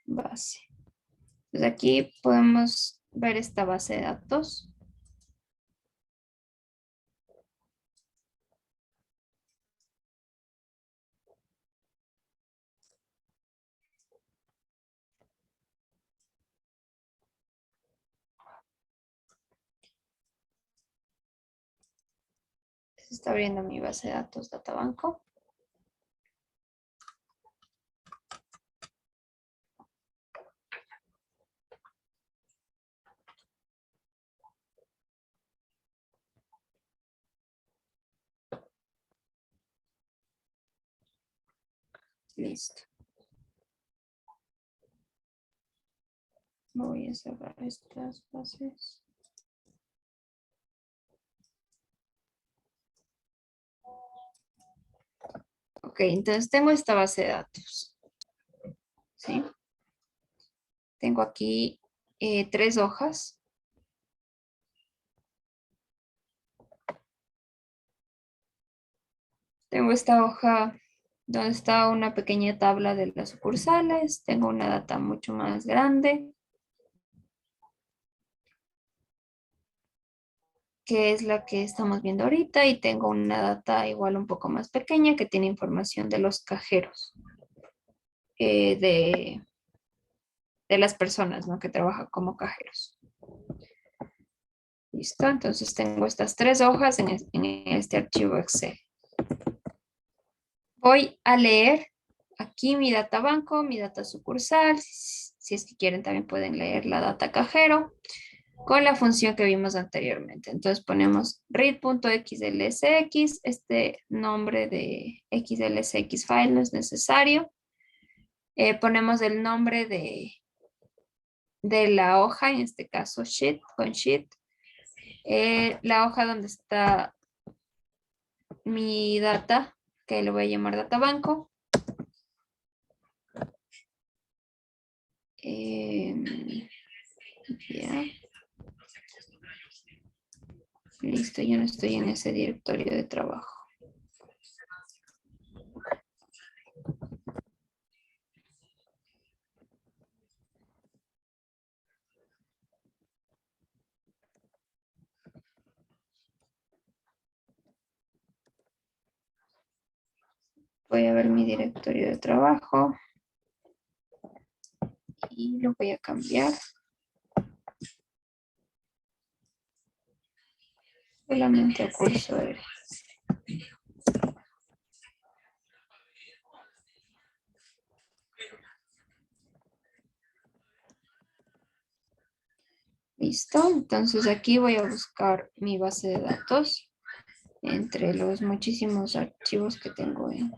Base. Entonces aquí podemos ver esta base de datos. Se está abriendo mi base de datos Databanco. Listo. Voy a cerrar estas bases. Ok, entonces tengo esta base de datos. ¿Sí? Tengo aquí 3 hojas. Tengo esta hoja donde está una pequeña tabla de las sucursales. Tengo una data mucho más grande, que es la que estamos viendo ahorita, y tengo una data igual un poco más pequeña que tiene información de los cajeros, de las personas, ¿no?, que trabajan como cajeros. Listo, entonces tengo estas 3 hojas en este archivo Excel. Voy a leer aquí mi data banco, mi data sucursal. Si es que quieren, también pueden leer la data cajero con la función que vimos anteriormente. Entonces ponemos read.xlsx. Este nombre de xlsx file no es necesario. Ponemos el nombre de la hoja, en este caso sheet, con sheet. La hoja donde está mi data, que lo voy a llamar databanco. Ya. Listo, yo no estoy en ese directorio de trabajo. Voy a ver mi directorio de trabajo y lo voy a cambiar. Solamente a curso R. Listo, entonces aquí voy a buscar mi base de datos entre los muchísimos archivos que tengo en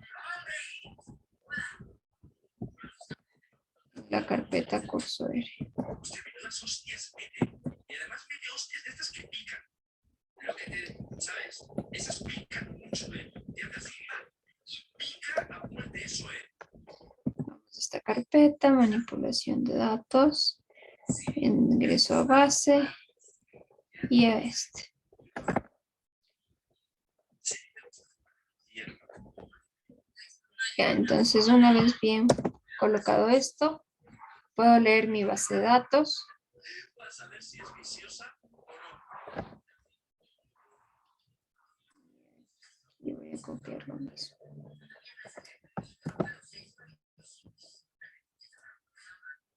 la carpeta curso R. Vamos a esta carpeta, manipulación de datos, ingreso a base y a este. Ya, entonces una vez bien colocado esto, puedo leer mi base de datos. Y voy a copiar lo mismo.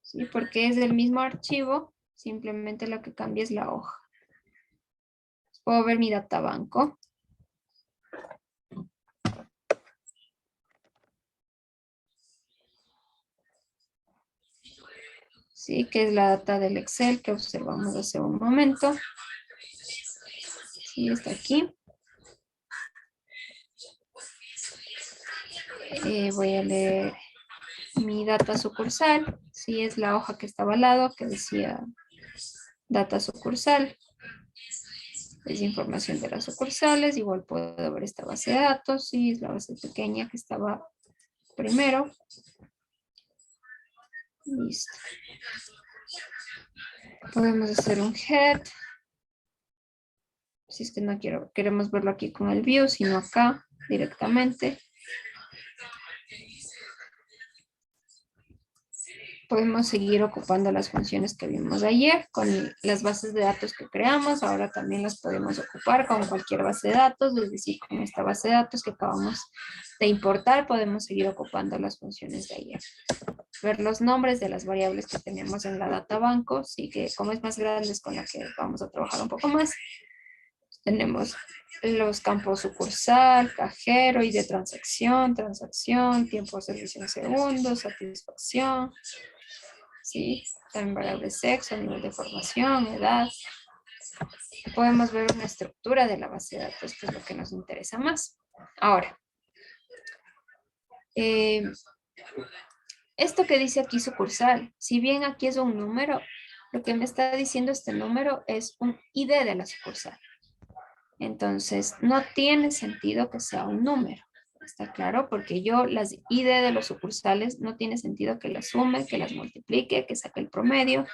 Sí, porque es el mismo archivo, simplemente lo que cambia es la hoja. Puedo ver mi databanco. Sí, que es la data del Excel que observamos hace un momento. Sí, está aquí. Voy a leer mi data sucursal. Sí, es la hoja que estaba al lado que decía data sucursal. Es información de las sucursales. Igual puedo ver esta base de datos. Sí, es la base pequeña que estaba primero. Listo. Podemos hacer un head. Si es que no queremos verlo aquí con el view, sino acá directamente. Podemos seguir ocupando las funciones que vimos ayer con las bases de datos que creamos. Ahora también las podemos ocupar con cualquier base de datos, es decir, con esta base de datos que acabamos de importar, podemos seguir ocupando las funciones de ayer. Ver los nombres de las variables que tenemos en la data banco, sí que como es más grande es con la que vamos a trabajar un poco más. Tenemos los campos sucursal, cajero y de transacción, tiempo de servicio en segundos, satisfacción. Sí, también variable sexo, nivel de formación, edad. Podemos ver una estructura de la base de datos, que es lo que nos interesa más. Ahora, esto que dice aquí sucursal, si bien aquí es un número, lo que me está diciendo este número es un ID de la sucursal. Entonces, no tiene sentido que sea un número. ¿Está claro? Porque yo las ID de los sucursales no tiene sentido que las sume, que las multiplique, que saque el promedio.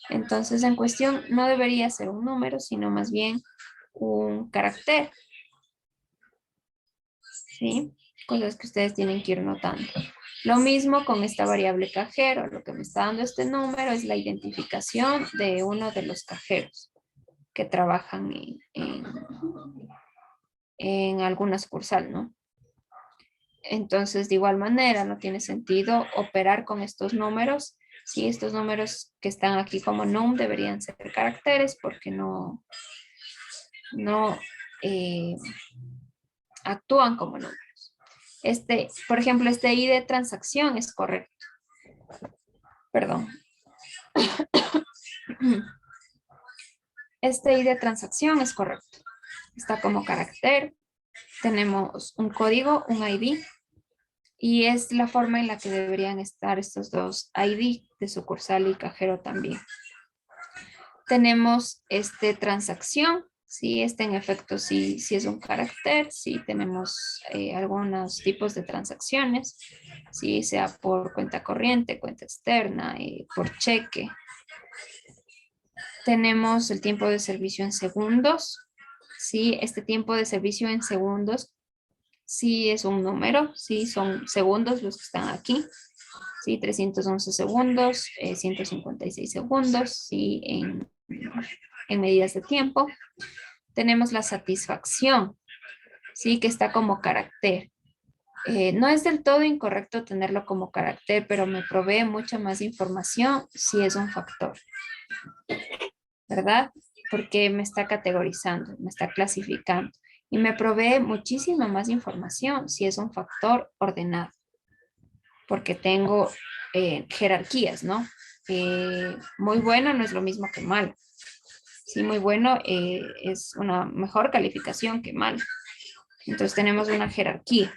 Entonces, en cuestión no debería ser un número, sino más bien un carácter. ¿Sí? Cosas que ustedes tienen que ir notando. Lo mismo con esta variable cajero. Lo que me está dando este número es la identificación de uno de los cajeros que trabajan en alguna sucursal, ¿no? Entonces, de igual manera, no tiene sentido operar con estos números. Sí, estos números que están aquí como num deberían ser caracteres porque no actúan como números. Por ejemplo, este ID de transacción es correcto. Perdón. Este ID de transacción es correcto. Está como carácter. Tenemos un código, un ID. Y es la forma en la que deberían estar estos dos ID de sucursal y cajero también. Tenemos transacción, sí, en efecto sí es un carácter, sí tenemos algunos tipos de transacciones, sí, sea por cuenta corriente, cuenta externa, por cheque. Tenemos el tiempo de servicio en segundos, sí, este tiempo de servicio en segundos sí es un número, sí son segundos los que están aquí. Sí, 311 segundos, 156 segundos, sí, en medidas de tiempo. Tenemos la satisfacción, sí, que está como carácter. No es del todo incorrecto tenerlo como carácter, pero me provee mucha más información si es un factor, ¿verdad? porque me está categorizando, me está clasificando y me provee muchísima más información si es un factor ordenado, porque tengo jerarquías, ¿no? Muy bueno no es lo mismo que malo. Sí, muy bueno es una mejor calificación que mal. Entonces tenemos una jerarquía.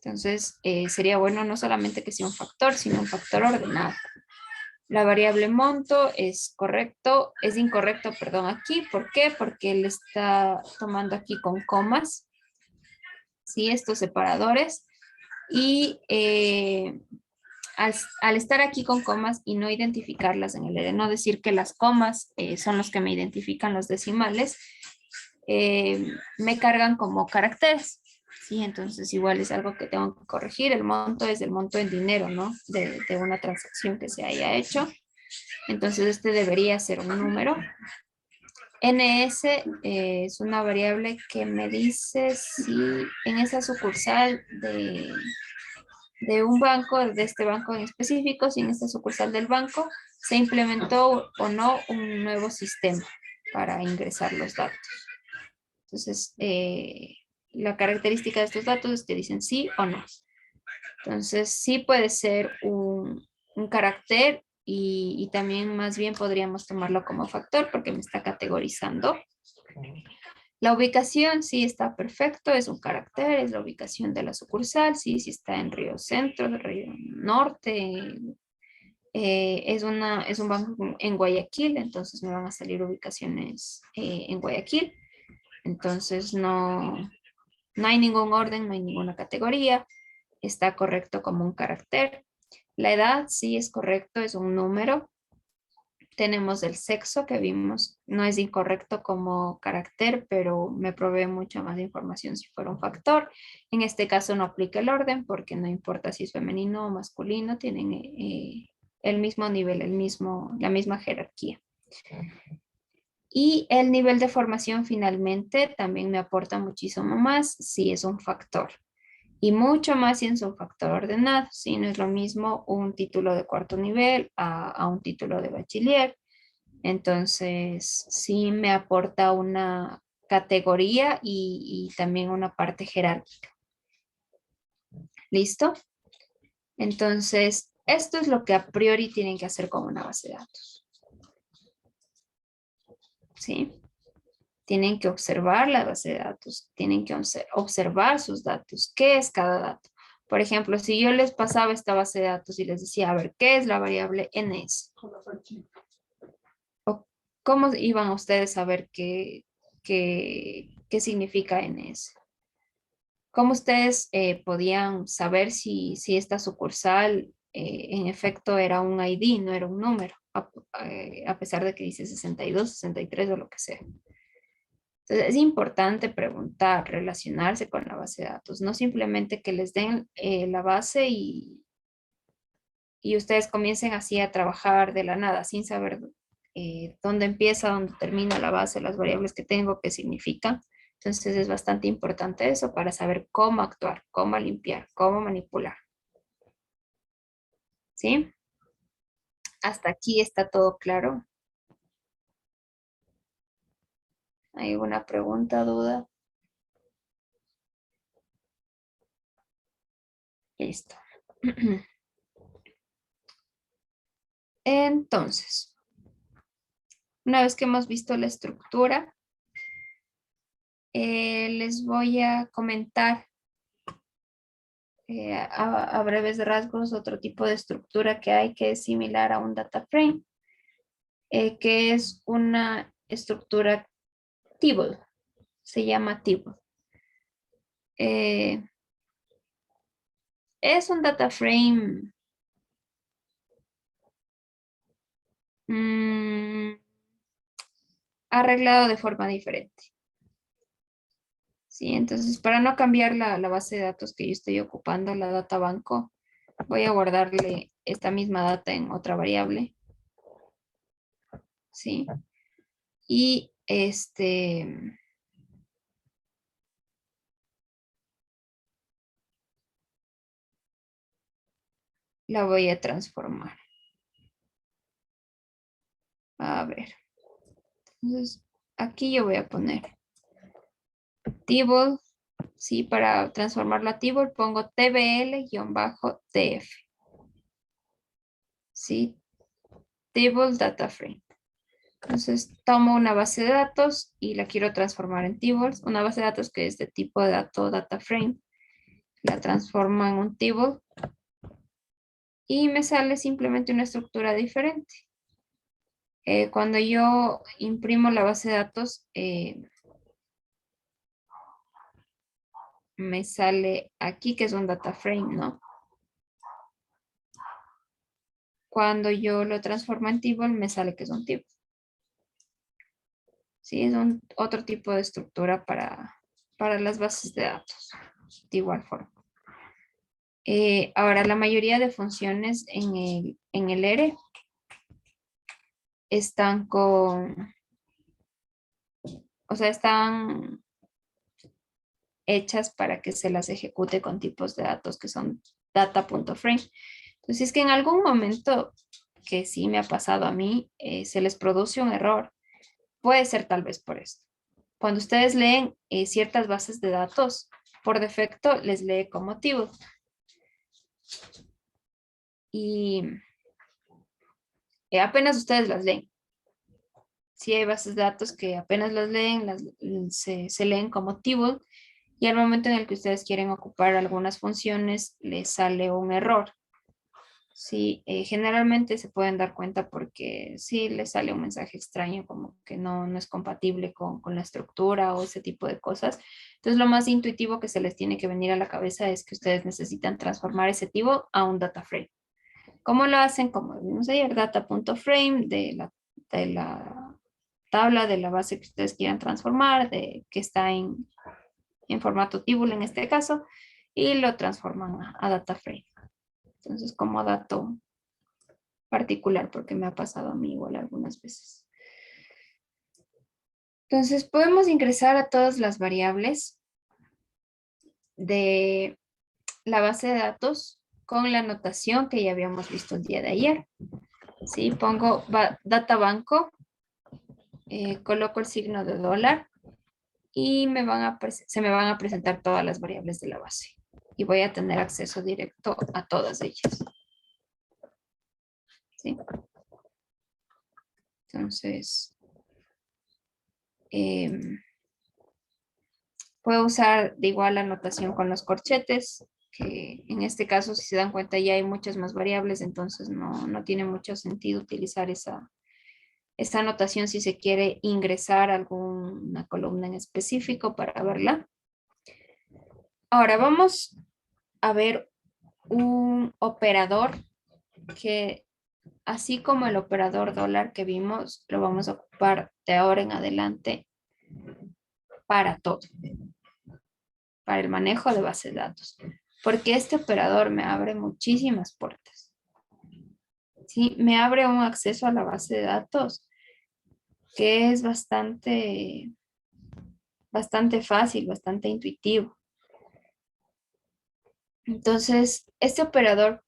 Entonces sería bueno no solamente que sea un factor, sino un factor ordenado. La variable monto es correcto, es incorrecto, perdón, aquí. ¿Por qué? Porque él está tomando aquí con comas, ¿sí? Estos separadores. Y al estar aquí con comas y no identificarlas en el ERE, no decir que las comas son los que me identifican los decimales, me cargan como caracteres. Sí, entonces igual es algo que tengo que corregir. El monto es el monto en dinero, ¿no? De una transacción que se haya hecho. Entonces este debería ser un número. NS es una variable que me dice si en esa sucursal de un banco, de este banco en específico, si en esta sucursal del banco se implementó o no un nuevo sistema para ingresar los datos. Entonces, la característica de estos datos es que dicen sí o no. Entonces, sí puede ser un carácter y también más bien podríamos tomarlo como factor porque me está categorizando. La ubicación sí está perfecto, es un carácter, es la ubicación de la sucursal, sí, sí está en Río Centro, Río Norte, es un banco en Guayaquil, entonces me van a salir ubicaciones en Guayaquil. Entonces no hay ningún orden, no hay ninguna categoría, está correcto como un carácter. La edad sí es correcto, es un número. Tenemos el sexo que vimos, no es incorrecto como carácter, pero me provee mucha más información si fuera un factor. En este caso no aplica el orden porque no importa si es femenino o masculino, tienen el mismo nivel, la misma jerarquía. Y el nivel de formación finalmente también me aporta muchísimo más si es un factor. Y mucho más si es un factor ordenado. Si no es lo mismo un título de cuarto nivel a un título de bachiller. Entonces, sí me aporta una categoría y también una parte jerárquica. ¿Listo? Entonces, esto es lo que a priori tienen que hacer con una base de datos. ¿Sí? Tienen que observar la base de datos, tienen que observar sus datos. ¿Qué es cada dato? Por ejemplo, si yo les pasaba esta base de datos y les decía, a ver, ¿qué es la variable ns? ¿O cómo iban ustedes a ver qué significa ns? ¿Cómo ustedes podían saber si esta sucursal en efecto era un ID, no era un número, a pesar de que dice 62, 63 o lo que sea? Entonces, es importante preguntar, relacionarse con la base de datos, no simplemente que les den la base y ustedes comiencen así a trabajar de la nada, sin saber dónde empieza, dónde termina la base, las variables que tengo, qué significan. Entonces, es bastante importante eso para saber cómo actuar, cómo limpiar, cómo manipular. ¿Sí? Hasta aquí está todo claro. ¿Hay alguna pregunta, duda? Listo. Entonces, una vez que hemos visto la estructura, les voy a comentar a breves rasgos otro tipo de estructura que hay que es similar a un data frame, que es una estructura table, se llama table. Eh, es un data frame mm, arreglado de forma diferente. Sí, entonces para no cambiar la base de datos que yo estoy ocupando, la data banco, voy a guardarle esta misma data en otra variable. Sí. Y la voy a transformar. A ver. Entonces, aquí yo voy a poner table, ¿sí? Para transformarlo a table pongo tbl-df, ¿sí? Table data frame. Entonces tomo una base de datos y la quiero transformar en tables. Una base de datos que es de tipo de dato data frame. La transformo en un table y me sale simplemente una estructura diferente. Cuando yo imprimo la base de datos, me sale aquí que es un data frame, ¿no? Cuando yo lo transformo en table, me sale que es un table. Sí, es otro tipo de estructura para las bases de datos, de igual forma. Ahora, la mayoría de funciones en el ERE están están hechas para que se las ejecute con tipos de datos que son data.frame. Entonces, es que en algún momento, que sí me ha pasado a mí, se les produce un error. Puede ser tal vez por esto. Cuando ustedes leen ciertas bases de datos, por defecto les lee como table. Y apenas ustedes las leen. Sí hay bases de datos que apenas las leen, se leen como table, y al momento en el que ustedes quieren ocupar algunas funciones, les sale un error. Sí, generalmente se pueden dar cuenta porque sí les sale un mensaje extraño como que no es compatible con la estructura o ese tipo de cosas. Entonces lo más intuitivo que se les tiene que venir a la cabeza es que ustedes necesitan transformar ese table a un data frame. ¿Cómo lo hacen? Como vimos ayer, data.frame de la tabla de la base que ustedes quieran transformar, que está en formato table en este caso, y lo transforman a data frame. Entonces, como dato particular, porque me ha pasado a mí igual algunas veces. Entonces, podemos ingresar a todas las variables de la base de datos con la notación que ya habíamos visto el día de ayer. ¿Sí? Pongo data banco, coloco el signo de dólar y se me van a presentar todas las variables de la base. Y voy a tener acceso directo a todas ellas. ¿Sí? Entonces, puedo usar de igual la notación con los corchetes, que en este caso, si se dan cuenta, ya hay muchas más variables, entonces no tiene mucho sentido utilizar esa notación si se quiere ingresar a alguna columna en específico para verla. Ahora vamos a ver un operador que, así como el operador dólar que vimos, lo vamos a ocupar de ahora en adelante para todo, para el manejo de base de datos, porque este operador me abre muchísimas puertas. ¿Sí? Me abre un acceso a la base de datos que es bastante fácil, bastante intuitivo. Entonces, este operador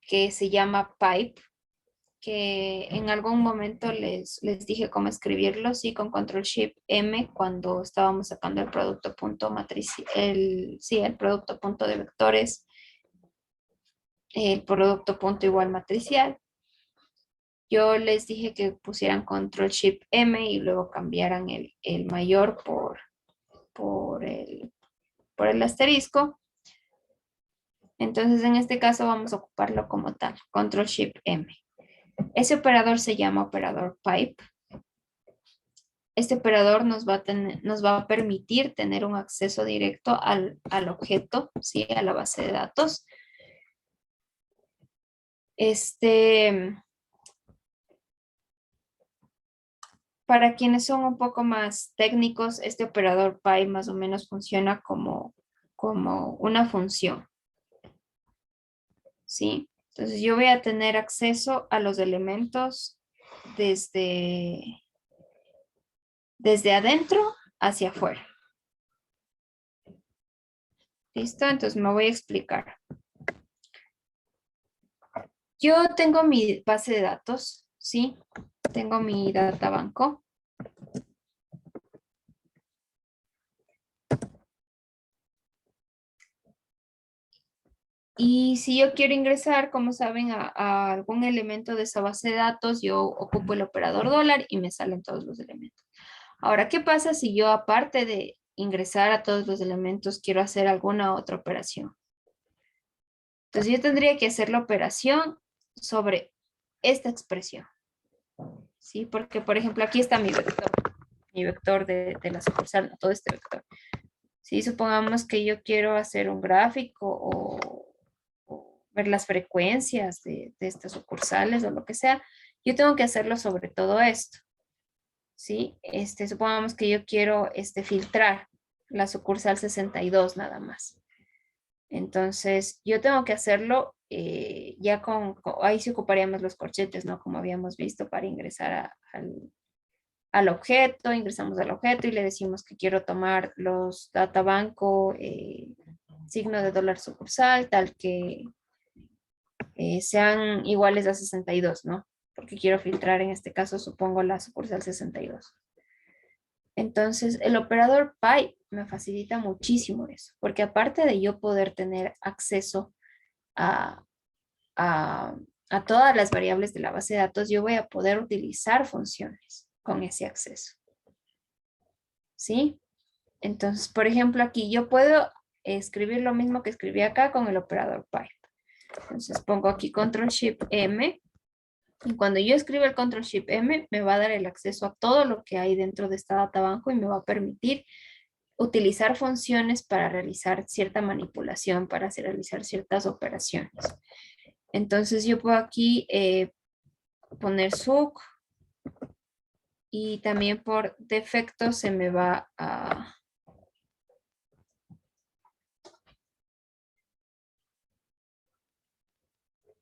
que se llama pipe, que en algún momento les dije cómo escribirlo, sí, con control shift M cuando estábamos sacando el producto punto matriz, el producto punto de vectores, el producto punto igual matricial. Yo les dije que pusieran control shift M y luego cambiaran el mayor por el asterisco. Entonces, en este caso vamos a ocuparlo como tal, control shift M. Ese operador se llama operador pipe. Este operador nos va a permitir tener un acceso directo al objeto, ¿sí? A la base de datos. Para quienes son un poco más técnicos, este operador pipe más o menos funciona como una función, ¿sí? Entonces yo voy a tener acceso a los elementos desde adentro hacia afuera. ¿Listo? Entonces me voy a explicar. Yo tengo mi base de datos, ¿sí? Tengo mi databanco. Y si yo quiero ingresar, como saben, a algún elemento de esa base de datos, yo ocupo el operador dólar y me salen todos los elementos. Ahora, ¿qué pasa si yo, aparte de ingresar a todos los elementos, quiero hacer alguna otra operación? Entonces yo tendría que hacer la operación sobre esta expresión, ¿sí? Porque, por ejemplo, aquí está mi vector de la sucursal, todo este vector. Si supongamos que yo quiero hacer un gráfico o ver las frecuencias de estas sucursales o lo que sea, yo tengo que hacerlo sobre todo esto, ¿sí? Supongamos que yo quiero filtrar la sucursal 62 nada más. Entonces, yo tengo que hacerlo ya ahí se ocuparíamos los corchetes, ¿no? Como habíamos visto para ingresar al objeto, ingresamos al objeto y le decimos que quiero tomar los databanco, signo de dólar sucursal, tal que sean iguales a 62, ¿no? Porque quiero filtrar en este caso, supongo, la sucursal 62. Entonces, el operador pipe me facilita muchísimo eso, porque aparte de yo poder tener acceso a, a, a todas las variables de la base de datos, yo voy a poder utilizar funciones con ese acceso. ¿Sí? Entonces, por ejemplo, aquí yo puedo escribir lo mismo que escribí acá con el operador pipe. Entonces pongo aquí Control Shift M. Y cuando yo escribo el Control Shift M, me va a dar el acceso a todo lo que hay dentro de esta databanco y me va a permitir utilizar funciones para realizar cierta manipulación, para realizar ciertas operaciones. Entonces yo puedo aquí poner suc y también por defecto se me va a...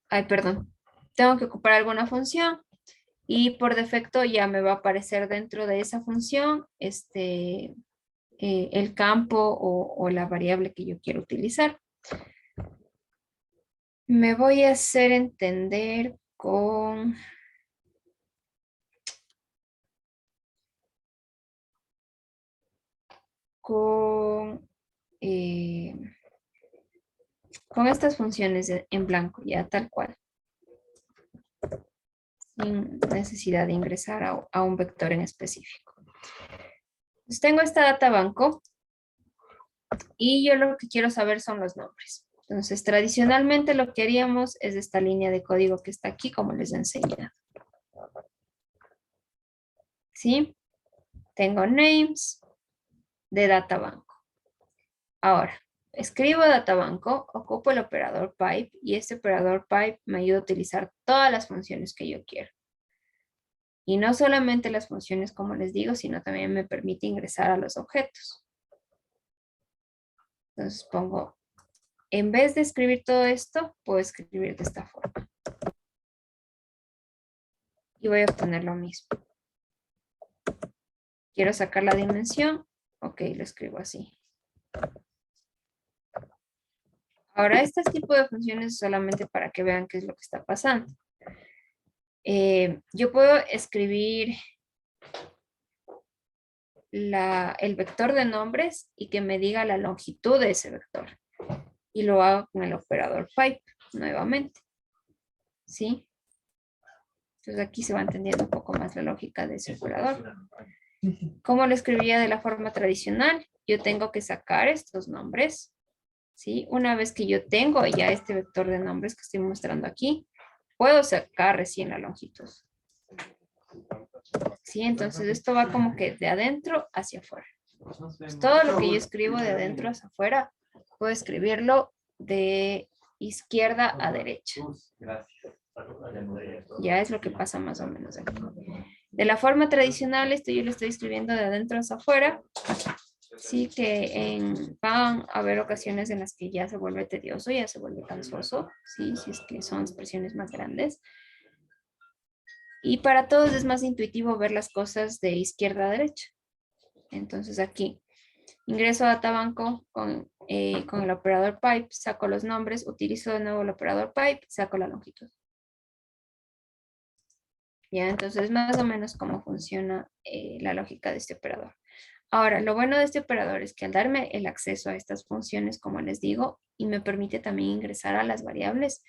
Ay, perdón. Tengo que ocupar alguna función y por defecto ya me va a aparecer dentro de esa función el campo o la variable que yo quiero utilizar. Me voy a hacer entender con eh, con estas funciones en blanco, ya tal cual, sin necesidad de ingresar a un vector en específico. Entonces tengo esta databanco y yo lo que quiero saber son los nombres. Entonces, tradicionalmente lo que haríamos es esta línea de código que está aquí, como les he enseñado. ¿Sí? Tengo names de databanco. Ahora, escribo databanco, ocupo el operador pipe y este operador pipe me ayuda a utilizar todas las funciones que yo quiero. Y no solamente las funciones, como les digo, sino también me permite ingresar a los objetos. Entonces pongo, en vez de escribir todo esto, puedo escribir de esta forma. Y voy a obtener lo mismo. Quiero sacar la dimensión. Ok, lo escribo así. Ahora, este tipo de funciones solamente para que vean qué es lo que está pasando. Yo puedo escribir el vector de nombres y que me diga la longitud de ese vector. Y lo hago con el operador pipe nuevamente. ¿Sí? Entonces aquí se va entendiendo un poco más la lógica de ese operador. ¿Cómo lo escribiría de la forma tradicional? Yo tengo que sacar estos nombres. ¿Sí? Una vez que yo tengo ya este vector de nombres que estoy mostrando aquí, puedo sacar recién la longitud. ¿Sí? Entonces esto va como que de adentro hacia afuera. Pues todo lo que yo escribo de adentro hacia afuera, puedo escribirlo de izquierda a derecha. Ya es lo que pasa más o menos aquí. De la forma tradicional, esto yo lo estoy escribiendo de adentro hacia afuera. Sí que van a haber ocasiones en las que ya se vuelve tedioso, ya se vuelve cansoso, sí, si es que son expresiones más grandes. Y para todos es más intuitivo ver las cosas de izquierda a derecha. Entonces aquí ingreso a databanco con el operador pipe, saco los nombres, utilizo de nuevo el operador pipe, saco la longitud. Ya, entonces más o menos cómo funciona la lógica de este operador. Ahora, lo bueno de este operador es que al darme el acceso a estas funciones, como les digo, y me permite también ingresar a las variables,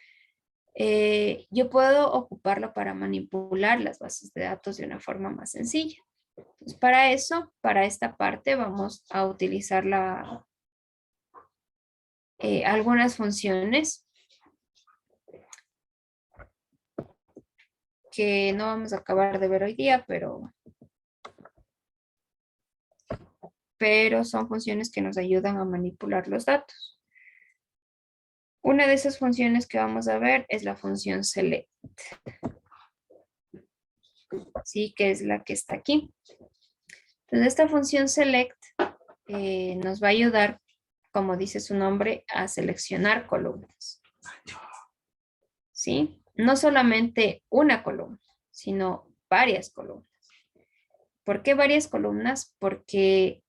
yo puedo ocuparlo para manipular las bases de datos de una forma más sencilla. Entonces, para eso, para esta parte, vamos a utilizar algunas funciones que no vamos a acabar de ver hoy día, pero son funciones que nos ayudan a manipular los datos. Una de esas funciones que vamos a ver es la función select, ¿sí? Que es la que está aquí. Entonces, esta función select nos va a ayudar, como dice su nombre, a seleccionar columnas, ¿sí? No solamente una columna, sino varias columnas. ¿Por qué varias columnas? Porque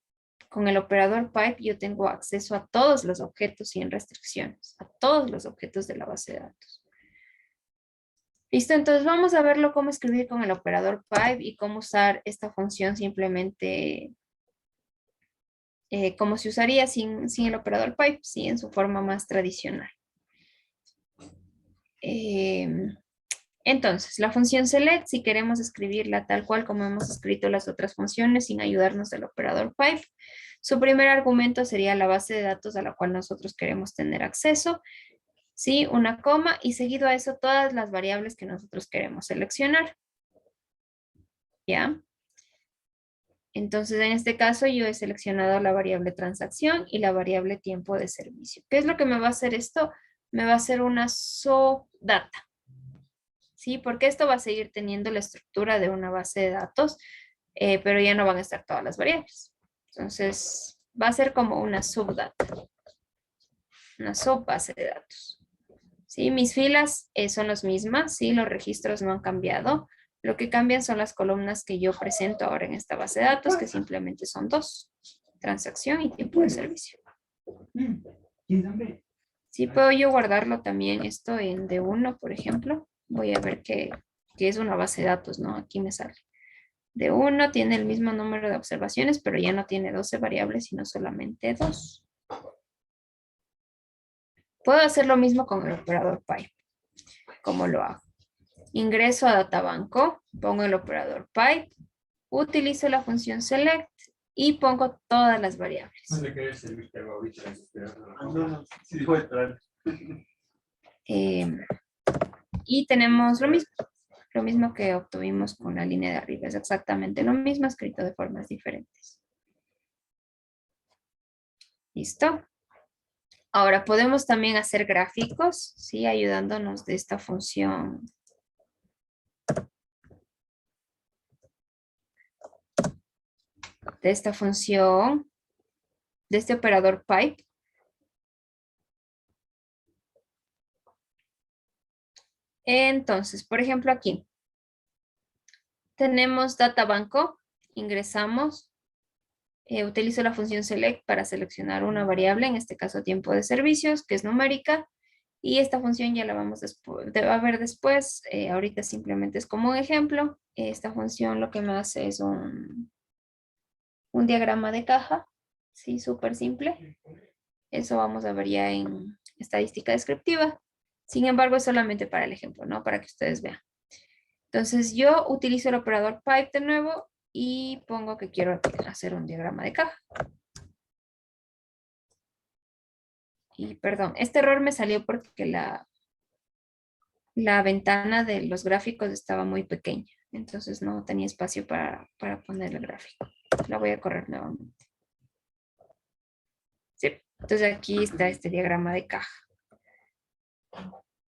con el operador pipe yo tengo acceso a todos los objetos sin restricciones, a todos los objetos de la base de datos. Listo, entonces vamos a verlo cómo escribir con el operador pipe y cómo usar esta función simplemente como se usaría sin el operador pipe, sí, en su forma más tradicional. Entonces, la función select, si queremos escribirla tal cual como hemos escrito las otras funciones sin ayudarnos del operador pipe, su primer argumento sería la base de datos a la cual nosotros queremos tener acceso, ¿sí? Una coma y seguido a eso todas las variables que nosotros queremos seleccionar. ¿Ya? Entonces, en este caso yo he seleccionado la variable transacción y la variable tiempo de servicio. ¿Qué es lo que me va a hacer esto? Me va a hacer una SOData. ¿Sí? Porque esto va a seguir teniendo la estructura de una base de datos, pero ya no van a estar todas las variables. Entonces, va a ser como una subdata, una subbase de datos. ¿Sí? Mis filas son las mismas, ¿sí? Los registros no han cambiado. Lo que cambian son las columnas que yo presento ahora en esta base de datos, que simplemente son dos, transacción y tiempo de servicio. Sí, puedo yo guardarlo también esto en D1, por ejemplo. Voy a ver que es una base de datos, ¿no? Aquí me sale. D1 tiene el mismo número de observaciones, pero ya no tiene 12 variables, sino solamente 2. Puedo hacer lo mismo con el operador pipe. ¿Cómo lo hago? Ingreso a Databanco, pongo el operador pipe, utilizo la función select y pongo todas las variables. Y tenemos lo mismo que obtuvimos con la línea de arriba, es exactamente lo mismo escrito de formas diferentes. ¿Listo? Ahora podemos también hacer gráficos, ¿sí? Ayudándonos de esta función. De esta función, de este operador pipe. Entonces, por ejemplo, aquí tenemos Databanco, ingresamos, utilizo la función select para seleccionar una variable, en este caso tiempo de servicios, que es numérica, y esta función ya la vamos a ver después, ahorita simplemente es como un ejemplo. Esta función lo que me hace es un diagrama de caja, sí, súper simple. Eso vamos a ver ya en estadística descriptiva. Sin embargo, es solamente para el ejemplo, ¿no? Para que ustedes vean. Entonces, yo utilizo el operador pipe de nuevo y pongo que quiero hacer un diagrama de caja. Y perdón, este error me salió porque la ventana de los gráficos estaba muy pequeña. Entonces, no tenía espacio para poner el gráfico. La voy a correr nuevamente. Sí, entonces aquí está este diagrama de caja.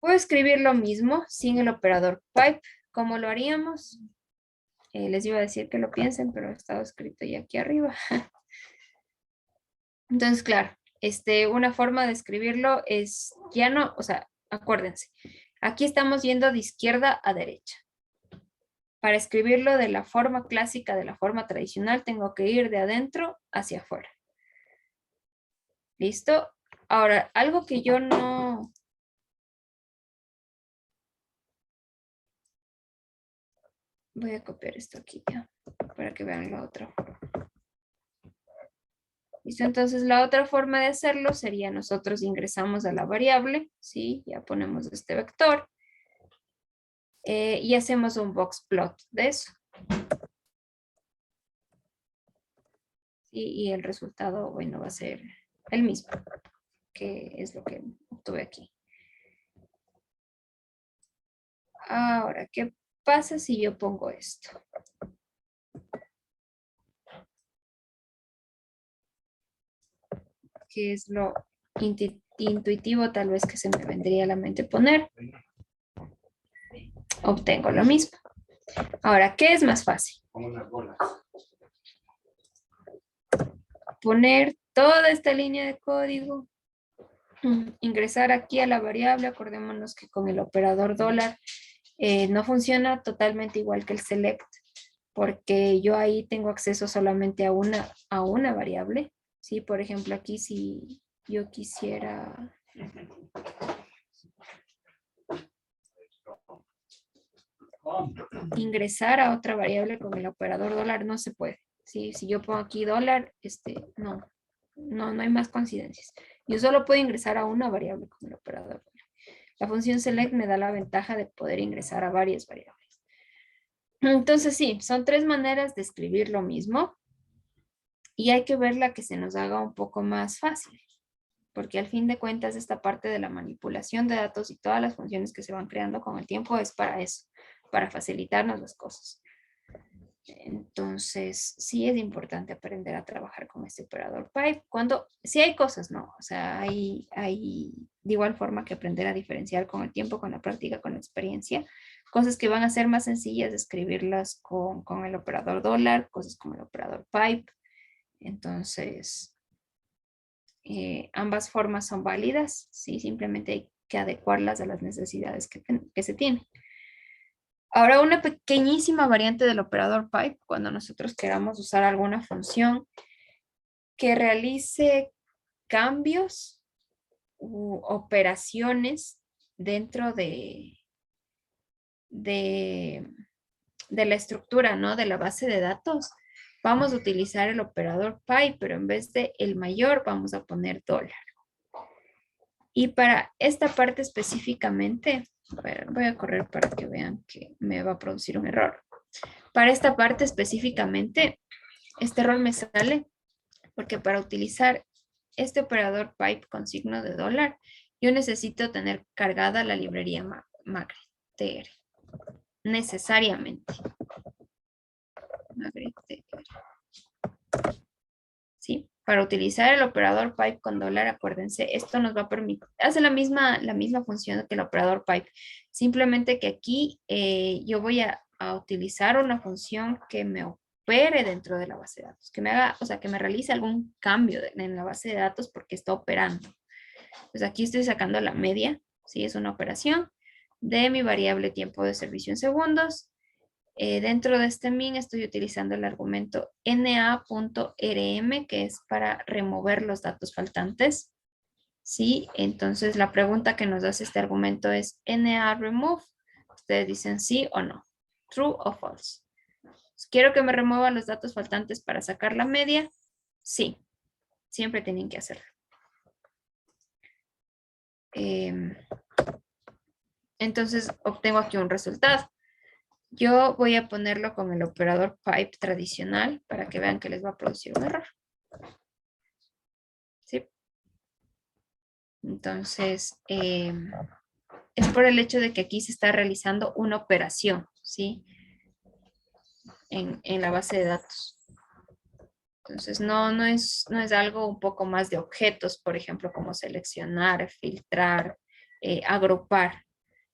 Puedo escribir lo mismo sin el operador pipe. ¿Cómo lo haríamos? Les iba a decir que lo piensen, pero ha estado escrito ya aquí arriba. Entonces, claro, una forma de escribirlo es, ya no, o sea, acuérdense, aquí estamos yendo de izquierda a derecha. Para escribirlo de la forma clásica, de la forma tradicional, tengo que ir de adentro hacia afuera. ¿Listo? Ahora, algo que yo no... Voy a copiar esto aquí ya, para que vean la otra forma. ¿Listo? Entonces la otra forma de hacerlo sería nosotros ingresamos a la variable, ¿sí? Ya ponemos este vector y hacemos un box plot de eso. ¿Sí? Y el resultado, bueno, va a ser el mismo, que es lo que obtuve aquí. Ahora, ¿qué pasa si yo pongo esto? Que es lo intuitivo tal vez que se me vendría a la mente poner. Obtengo lo mismo. Ahora, ¿qué es más fácil? Poner toda esta línea de código, ingresar aquí a la variable, acordémonos que con el operador dólar no funciona totalmente igual que el select, porque yo ahí tengo acceso solamente a una variable. ¿Sí? Por ejemplo, aquí si yo quisiera ingresar a otra variable con el operador dólar, no se puede. ¿Sí? Si yo pongo aquí dólar, no hay más coincidencias. Yo solo puedo ingresar a una variable con el operador dólar. La función select me da la ventaja de poder ingresar a varias variables. Entonces sí, son tres maneras de escribir lo mismo y hay que ver la que se nos haga un poco más fácil, porque al fin de cuentas esta parte de la manipulación de datos y todas las funciones que se van creando con el tiempo es para eso, para facilitarnos las cosas. Entonces, sí es importante aprender a trabajar con este operador pipe. Sí hay cosas, ¿no? O sea, hay de igual forma que aprender a diferenciar con el tiempo, con la práctica, con la experiencia. Cosas que van a ser más sencillas de escribirlas con el operador dólar, cosas como el operador pipe. Entonces, ambas formas son válidas, ¿sí? Simplemente hay que adecuarlas a las necesidades que se tienen. Ahora, una pequeñísima variante del operador pipe, cuando nosotros queramos usar alguna función que realice cambios u operaciones dentro de, de la estructura, ¿no? De la base de datos, vamos a utilizar el operador pipe, pero en vez de el mayor vamos a poner dólar. Y para esta parte específicamente, voy a correr para que vean que me va a producir un error. Para esta parte específicamente, este error me sale porque para utilizar este operador pipe con signo de dólar, yo necesito tener cargada la librería MagriTR. Necesariamente. MagriTR. ¿Sí? Para utilizar el operador pipe con dólar, acuérdense, esto nos va a permitir, hace la misma función que el operador pipe, simplemente que aquí yo voy a utilizar una función que me opere dentro de la base de datos, que me haga, o sea, que me realice algún cambio en la base de datos porque está operando. Pues aquí estoy sacando la media, ¿sí? Es una operación de mi variable tiempo de servicio en segundos. Dentro de este min estoy utilizando el argumento na.rm, que es para remover los datos faltantes. ¿Sí? Entonces la pregunta que nos hace este argumento es na remove. Ustedes dicen sí o no, true o false. ¿Quiero que me remueva los datos faltantes para sacar la media? Sí, siempre tienen que hacerlo. Entonces obtengo aquí un resultado. Yo voy a ponerlo con el operador pipe tradicional para que vean que les va a producir un error. ¿Sí? Entonces, es por el hecho de que aquí se está realizando una operación, ¿sí? En la base de datos. Entonces, no es algo un poco más de objetos, por ejemplo, como seleccionar, filtrar, agrupar,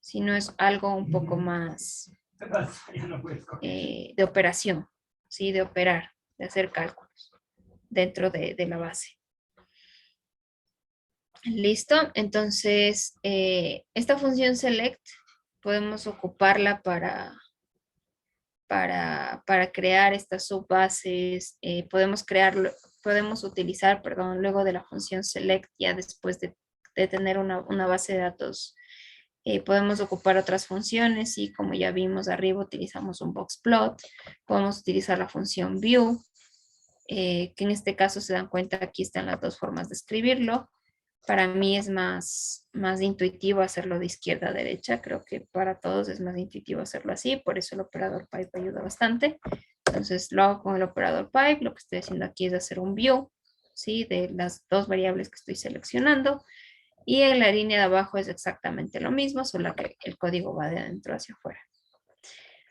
sino es algo un poco más de operación, ¿sí? De operar, de hacer cálculos dentro de la base. Listo, entonces esta función select podemos ocuparla para crear estas subbases, podemos utilizar, perdón, luego de la función select, ya después de tener una base de datos, podemos ocupar otras funciones y como ya vimos arriba utilizamos un box plot, podemos utilizar la función view, que en este caso se dan cuenta, aquí están las dos formas de escribirlo. Para mí es más intuitivo hacerlo de izquierda a derecha. Creo que para todos es más intuitivo hacerlo así. Por eso el operador pipe ayuda bastante. Entonces lo hago con el operador pipe. Lo que estoy haciendo aquí es hacer un view, ¿sí? De las dos variables que estoy seleccionando. Y en la línea de abajo es exactamente lo mismo, solo que el código va de adentro hacia afuera.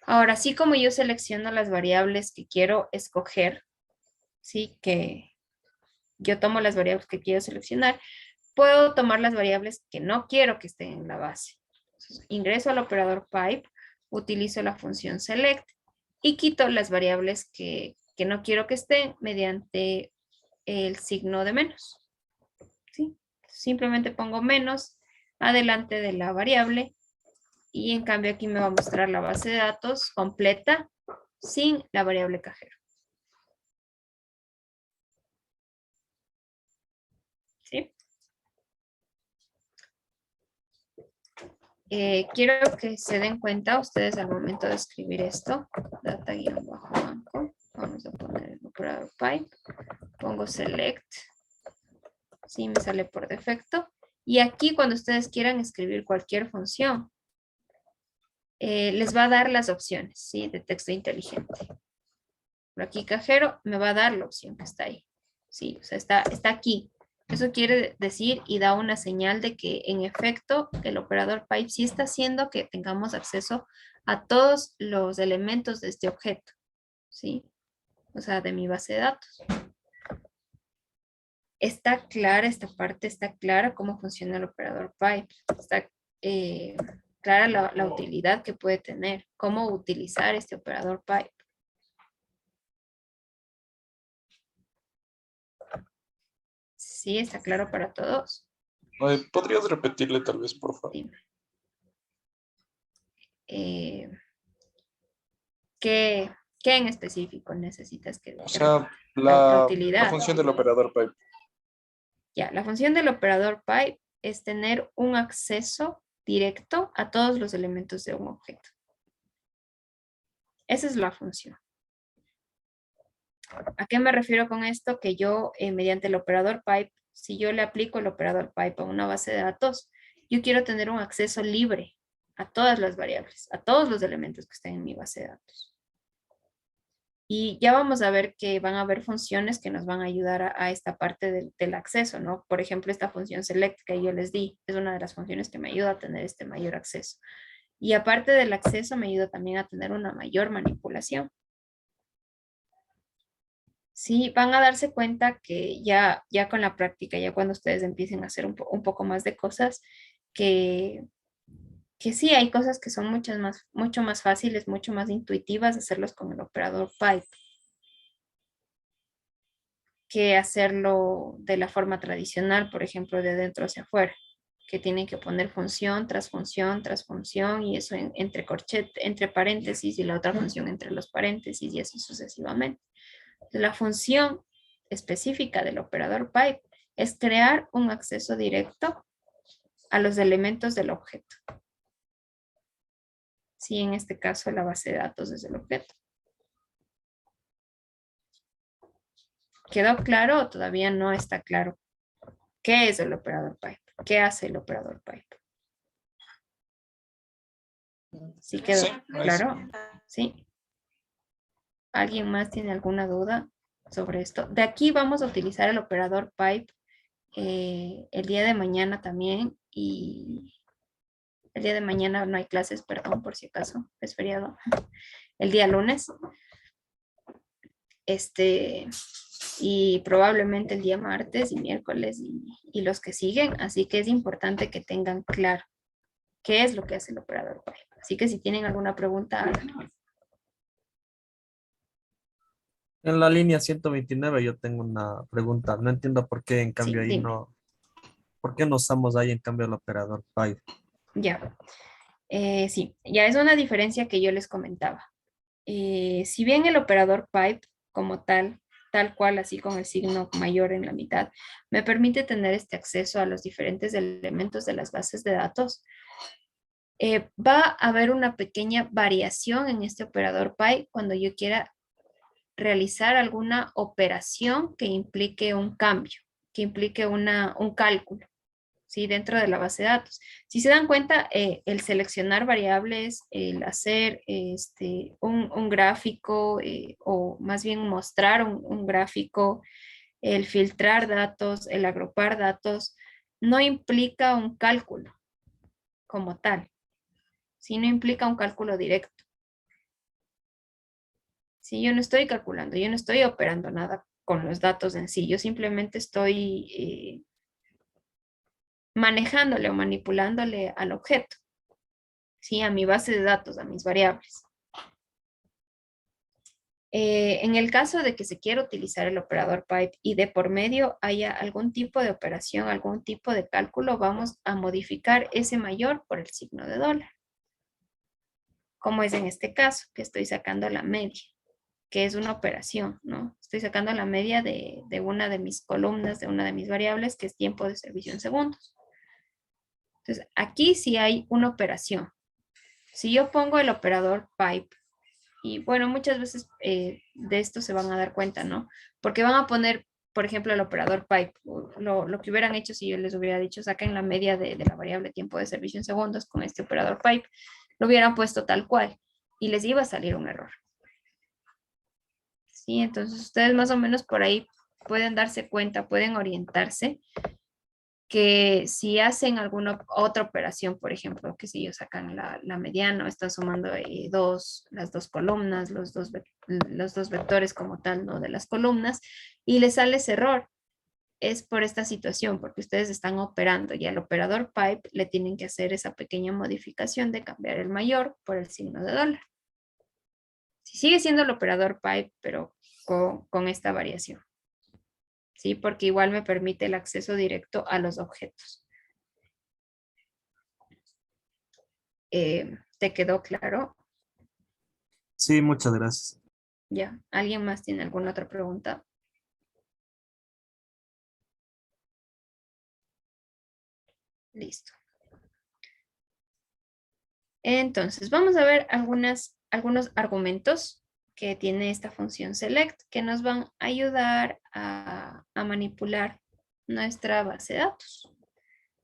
Ahora, así como yo selecciono las variables que quiero escoger, ¿sí? Que yo tomo las variables que quiero seleccionar, puedo tomar las variables que no quiero que estén en la base. Entonces, ingreso al operador pipe, utilizo la función select y quito las variables que no quiero que estén mediante el signo de menos. ¿Sí? Simplemente pongo menos adelante de la variable y en cambio aquí me va a mostrar la base de datos completa sin la variable cajero. ¿Sí? Quiero que se den cuenta ustedes al momento de escribir esto, data-banco, vamos a poner el operador pipe, pongo select, sí, me sale por defecto, y aquí cuando ustedes quieran escribir cualquier función, les va a dar las opciones, ¿sí? De texto inteligente. Por aquí cajero me va a dar la opción que está ahí, sí, o sea, está aquí. Eso quiere decir y da una señal de que en efecto el operador pipe sí está haciendo que tengamos acceso a todos los elementos de este objeto, ¿sí? O sea, de mi base de datos. Está clara esta parte, está clara cómo funciona el operador pipe, está clara la utilidad que puede tener, cómo utilizar este operador pipe. Sí, está claro para todos. ¿Podrías repetirle tal vez, por favor? Dime. ¿Qué, qué en específico necesitas que O repita? sea, La la utilidad. función del operador pipe. Ya, la función del operador pipe es tener un acceso directo a todos los elementos de un objeto. Esa es la función. ¿A qué me refiero con esto? Que yo, mediante el operador pipe, si yo le aplico el operador pipe a una base de datos, yo quiero tener un acceso libre a todas las variables, a todos los elementos que estén en mi base de datos. Y ya vamos a ver que van a haber funciones que nos van a ayudar a esta parte del acceso, ¿no? Por ejemplo, esta función select que yo les di es una de las funciones que me ayuda a tener este mayor acceso. Y aparte del acceso, me ayuda también a tener una mayor manipulación. Sí, van a darse cuenta que ya con la práctica, ya cuando ustedes empiecen a hacer un poco más de cosas, que, que sí, hay cosas que son mucho más fáciles, mucho más intuitivas hacerlos con el operador pipe que hacerlo de la forma tradicional, por ejemplo, de adentro hacia afuera, que tienen que poner función tras función y eso entre entre paréntesis y la otra función entre los paréntesis y así sucesivamente. La función específica del operador pipe es crear un acceso directo a los elementos del objeto. Sí, en este caso la base de datos es el objeto. ¿Quedó claro o todavía no está claro qué es el operador pipe? ¿Qué hace el operador pipe? ¿Sí quedó Sí, claro? ¿Sí? ¿Alguien más tiene alguna duda sobre esto? De aquí vamos a utilizar el operador pipe el día de mañana también y el día de mañana no hay clases, perdón, por si acaso, es feriado. El día lunes. Y probablemente el día martes y miércoles y los que siguen. Así que es importante que tengan claro qué es lo que hace el operador pipe. Así que si tienen alguna pregunta, háganlo. En la línea 129 yo tengo una pregunta. No entiendo por qué en Sí, cambio ahí dime. no, ¿por qué no usamos ahí en cambio el operador pipe? Ya. Sí, ya es una diferencia que yo les comentaba. Si bien el operador pipe como tal cual, así con el signo mayor en la mitad, me permite tener este acceso a los diferentes elementos de las bases de datos, va a haber una pequeña variación en este operador pipe cuando yo quiera realizar alguna operación que implique un cambio, que implique un cálculo, ¿sí? Dentro de la base de datos. Si se dan cuenta, el seleccionar variables, el hacer un gráfico o más bien mostrar un gráfico, el filtrar datos, el agrupar datos, no implica un cálculo como tal, sino implica un cálculo directo. Si yo no estoy calculando, yo no estoy operando nada con los datos en sí, yo simplemente estoy manejándole o manipulándole al objeto, ¿sí? A mi base de datos, a mis variables. En el caso de que se quiera utilizar el operador pipe y de por medio haya algún tipo de operación, algún tipo de cálculo, vamos a modificar ese mayor por el signo de dólar. Como es en este caso, que estoy sacando la media, que es una operación, ¿no? Estoy sacando la media de una de mis columnas, de una de mis variables, que es tiempo de servicio en segundos. Entonces, aquí sí hay una operación. Si yo pongo el operador pipe, y bueno, muchas veces de esto se van a dar cuenta, ¿no? Porque van a poner, por ejemplo, el operador pipe, lo que hubieran hecho si yo les hubiera dicho, saquen la media de la variable tiempo de servicio en segundos con este operador pipe, lo hubieran puesto tal cual y les iba a salir un error. Sí, entonces ustedes más o menos por ahí pueden darse cuenta, pueden orientarse que si hacen alguna otra operación, por ejemplo, que si ellos sacan la mediana, están sumando las dos columnas, los dos vectores como tal, ¿no? De las columnas, y les sale ese error, es por esta situación, porque ustedes están operando y al operador pipe le tienen que hacer esa pequeña modificación de cambiar el mayor por el signo de dólar. Si sigue siendo el operador pipe, pero con esta variación. ¿Sí? Porque igual me permite el acceso directo a los objetos. ¿Te quedó claro? Sí, muchas gracias. Ya. ¿Alguien más tiene alguna otra pregunta? Listo. Entonces, vamos a ver algunos argumentos que tiene esta función select que nos van a ayudar a manipular nuestra base de datos.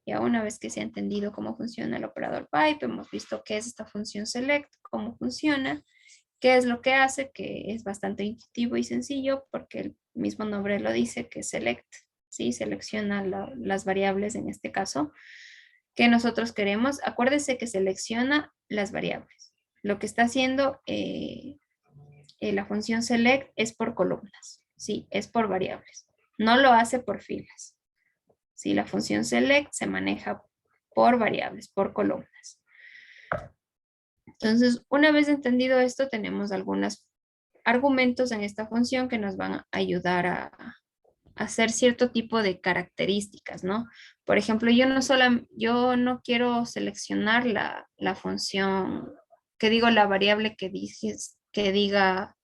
Ya una vez que se ha entendido cómo funciona el operador pipe, hemos visto qué es esta función select, cómo funciona, qué es lo que hace, que es bastante intuitivo y sencillo porque el mismo nombre lo dice, que select, ¿sí? Selecciona las variables en este caso que nosotros queremos. Acuérdese que selecciona las variables. Lo que está haciendo la función select es por columnas, ¿sí? Es por variables. No lo hace por filas. ¿Sí? La función select se maneja por variables, por columnas. Entonces, una vez entendido esto, tenemos algunos argumentos en esta función que nos van a ayudar a hacer cierto tipo de características, ¿no? Por ejemplo, yo no quiero seleccionar la función, la variable que diga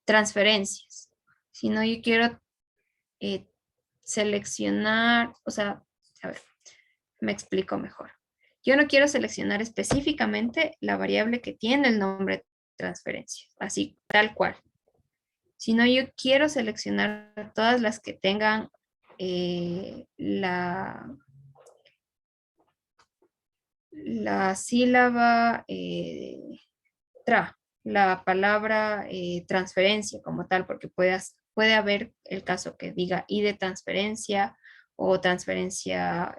transferencias, sino yo quiero seleccionar, o sea, a ver, me explico mejor. Yo no quiero seleccionar específicamente la variable que tiene el nombre de transferencia, así tal cual, sino yo quiero seleccionar todas las que tengan la sílaba tra, la palabra transferencia como tal, porque puede haber el caso que diga I de transferencia o transferencia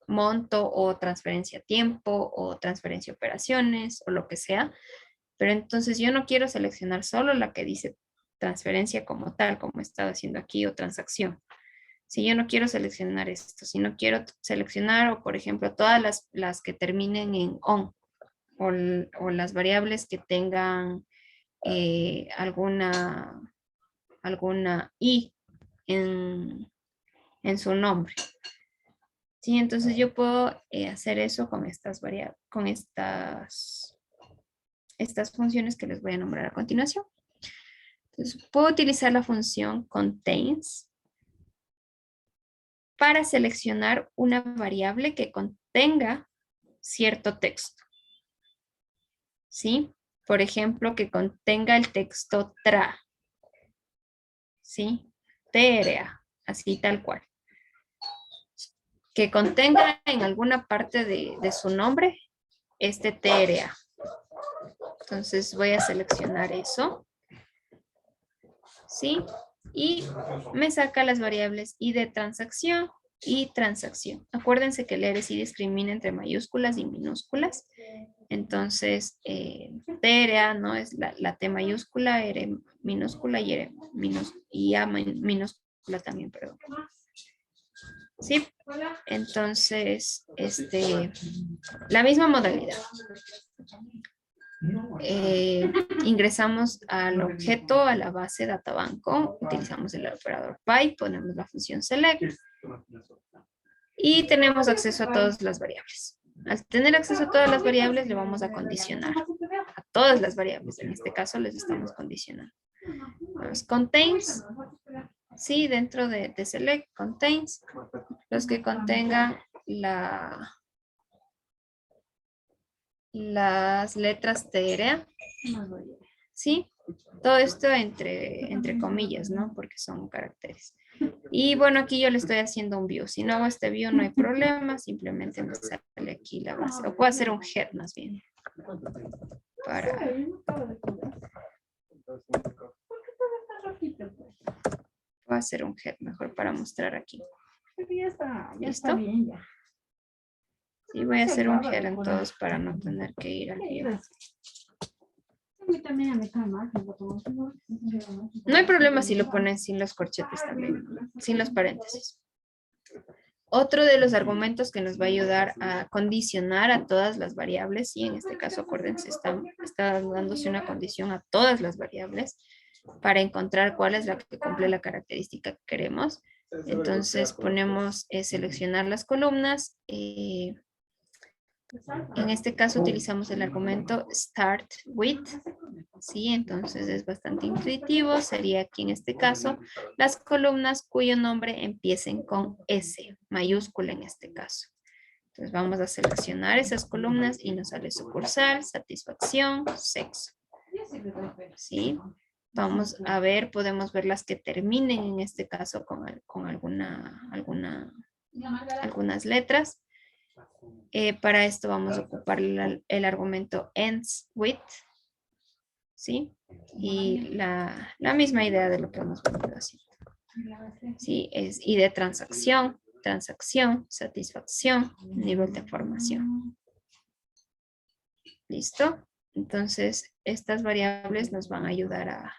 monto o transferencia tiempo o transferencia operaciones o lo que sea. Pero entonces yo no quiero seleccionar solo la que dice transferencia como tal, como he estado haciendo aquí, o transacción. Si yo no quiero seleccionar esto, si no quiero seleccionar, o por ejemplo, todas las que terminen en on, o las variables que tengan alguna i en su nombre. Sí, entonces yo puedo hacer eso con estas variables, con estas funciones que les voy a nombrar a continuación. Entonces, puedo utilizar la función contains para seleccionar una variable que contenga cierto texto. ¿Sí? Por ejemplo, que contenga el texto tra. ¿sí? TRA, así tal cual. Que contenga en alguna parte de su nombre este TRA. Entonces voy a seleccionar eso. ¿Sí? Y me saca las variables I de transacción y transacción. Acuérdense que el ERESI discrimina entre mayúsculas y minúsculas. Entonces, TRA, ¿no? Es la T mayúscula, R minúscula y R y A minúscula también, perdón. Sí, entonces, la misma modalidad. Ingresamos al objeto, a la base databanco, utilizamos el operador pipe, ponemos la función select y tenemos acceso a todas las variables. Al tener acceso a todas las variables, le vamos a condicionar a todas las variables. En este caso, les estamos condicionando. Los contains, sí, dentro de select, contains, los que contengan las letras TRA, ¿sí? Todo esto entre comillas, ¿no? Porque son caracteres. Y bueno, aquí yo le estoy haciendo un view. Si no hago este view, no hay problema. Simplemente me sale aquí la base. O puedo hacer un head más bien. Puedo hacer un head mejor para mostrar aquí. ¿Listo? Y voy a hacer un head en todos para no tener que ir al view. No hay problema si lo ponen sin los corchetes también, sin los paréntesis. Otro de los argumentos que nos va a ayudar a condicionar a todas las variables, y en este caso, acuérdense, está dándose una condición a todas las variables para encontrar cuál es la que cumple la característica que queremos. Entonces ponemos seleccionar las columnas. En este caso utilizamos el argumento start with, ¿sí? Entonces es bastante intuitivo. Sería aquí en este caso las columnas cuyo nombre empiecen con S, mayúscula en este caso. Entonces vamos a seleccionar esas columnas y nos sale sucursal, satisfacción, sexo. ¿Sí? Vamos a ver, podemos ver las que terminen en este caso con algunas letras. Para esto vamos a ocupar el argumento ends with, ¿sí? Y la misma idea de lo que hemos venido haciendo. Sí, es I de transacción, satisfacción, nivel de formación. ¿Listo? Entonces, estas variables nos van a ayudar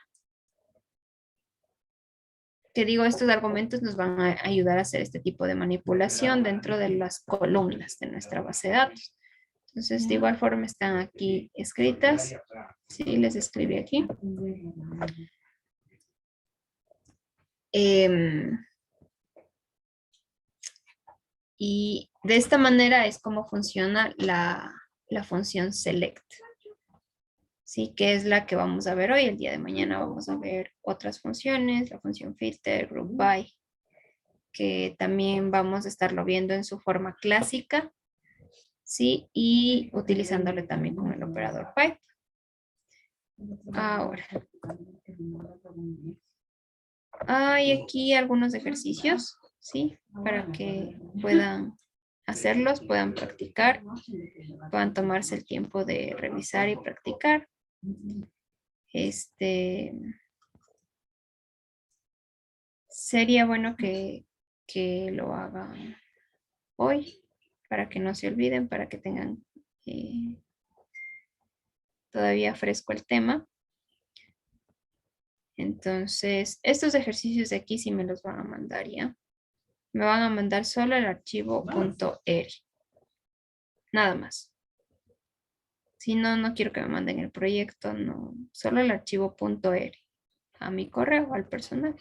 estos argumentos nos van a ayudar a hacer este tipo de manipulación dentro de las columnas de nuestra base de datos. Entonces, de igual forma están aquí escritas. Sí, les escribí aquí. Y de esta manera es como funciona la función select. Sí, que es la que vamos a ver hoy. El día de mañana vamos a ver otras funciones, la función filter, group by, que también vamos a estarlo viendo en su forma clásica, sí, y utilizándole también con el operador pipe. Ahora, hay aquí algunos ejercicios, sí, para que puedan hacerlos, puedan practicar, puedan tomarse el tiempo de revisar y practicar. Sería bueno que lo hagan hoy para que no se olviden, para que tengan todavía fresco el tema. Entonces, estos ejercicios de aquí sí me los van a mandar ya. Me van a mandar solo el archivo .r. Nada más. Si no, no quiero que me manden el proyecto, no. Solo el archivo .r. A mi correo, al personal.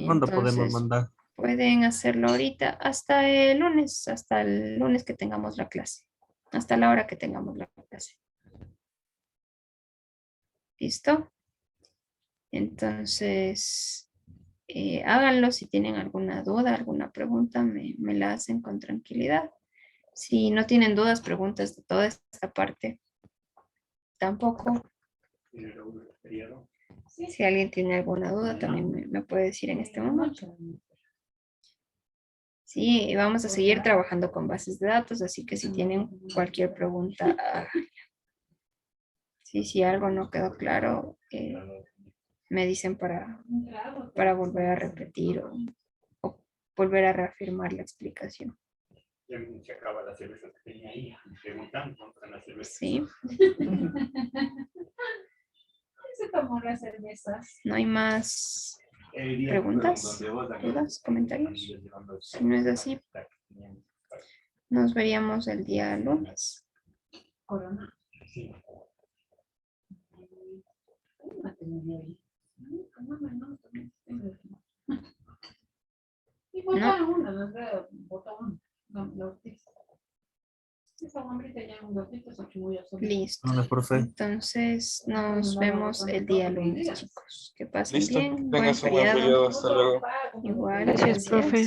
¿Cuándo podemos mandar? Pueden hacerlo ahorita hasta el lunes que tengamos la clase. Hasta la hora que tengamos la clase. ¿Listo? Entonces, háganlo si tienen alguna duda, alguna pregunta, me la hacen con tranquilidad. Si no tienen dudas, preguntas de toda esta parte, tampoco Si alguien tiene alguna duda, también me puede decir en este momento. Sí, vamos a seguir trabajando con bases de datos, así que si tienen cualquier pregunta, si algo no quedó claro, me dicen para volver a repetir o volver a reafirmar la explicación. Se acaba la cerveza que tenía ahí. Preguntando contra la cerveza. Sí. Se tomó las cervezas. No hay más preguntas, dudas, comentarios. Si no es así, nos veríamos el día lunes. Corona. Sí. Y votaron una, no sé, votó una. Esa hombrita ya un gatito se muy absoluto. Listo. Hola, profe. Entonces nos vemos el día lunes, chicos. Que pasen Listo. bien. Buen Tengas un buen feriado. feriado. Hasta luego. Igual. Gracias, profe.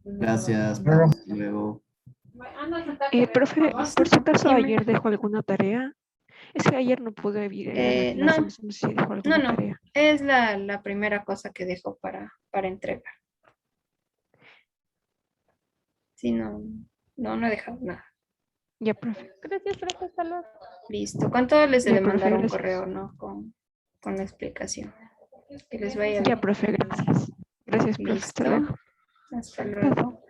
Gracias. Luego. Hasta luego. Profe, por si acaso Dime. ayer dejó alguna tarea. Es que ayer no pude ir en la No. clase, no sé si dejó alguna No. tarea. Es la primera cosa que dejo para entregar. Sí, no he dejado nada. Ya, profe. Gracias, profe. Hasta luego. Listo. Con todo les he Ya, de profe, mandar un gracias. correo, ¿no? Con la explicación. Que les vaya bien. Ya, profe, gracias. Gracias, profe. Hasta Listo. luego. Hasta luego.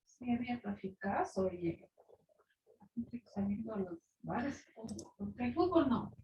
Sí, había traficazo, oye. Saliendo a los bares. Porque el fútbol no.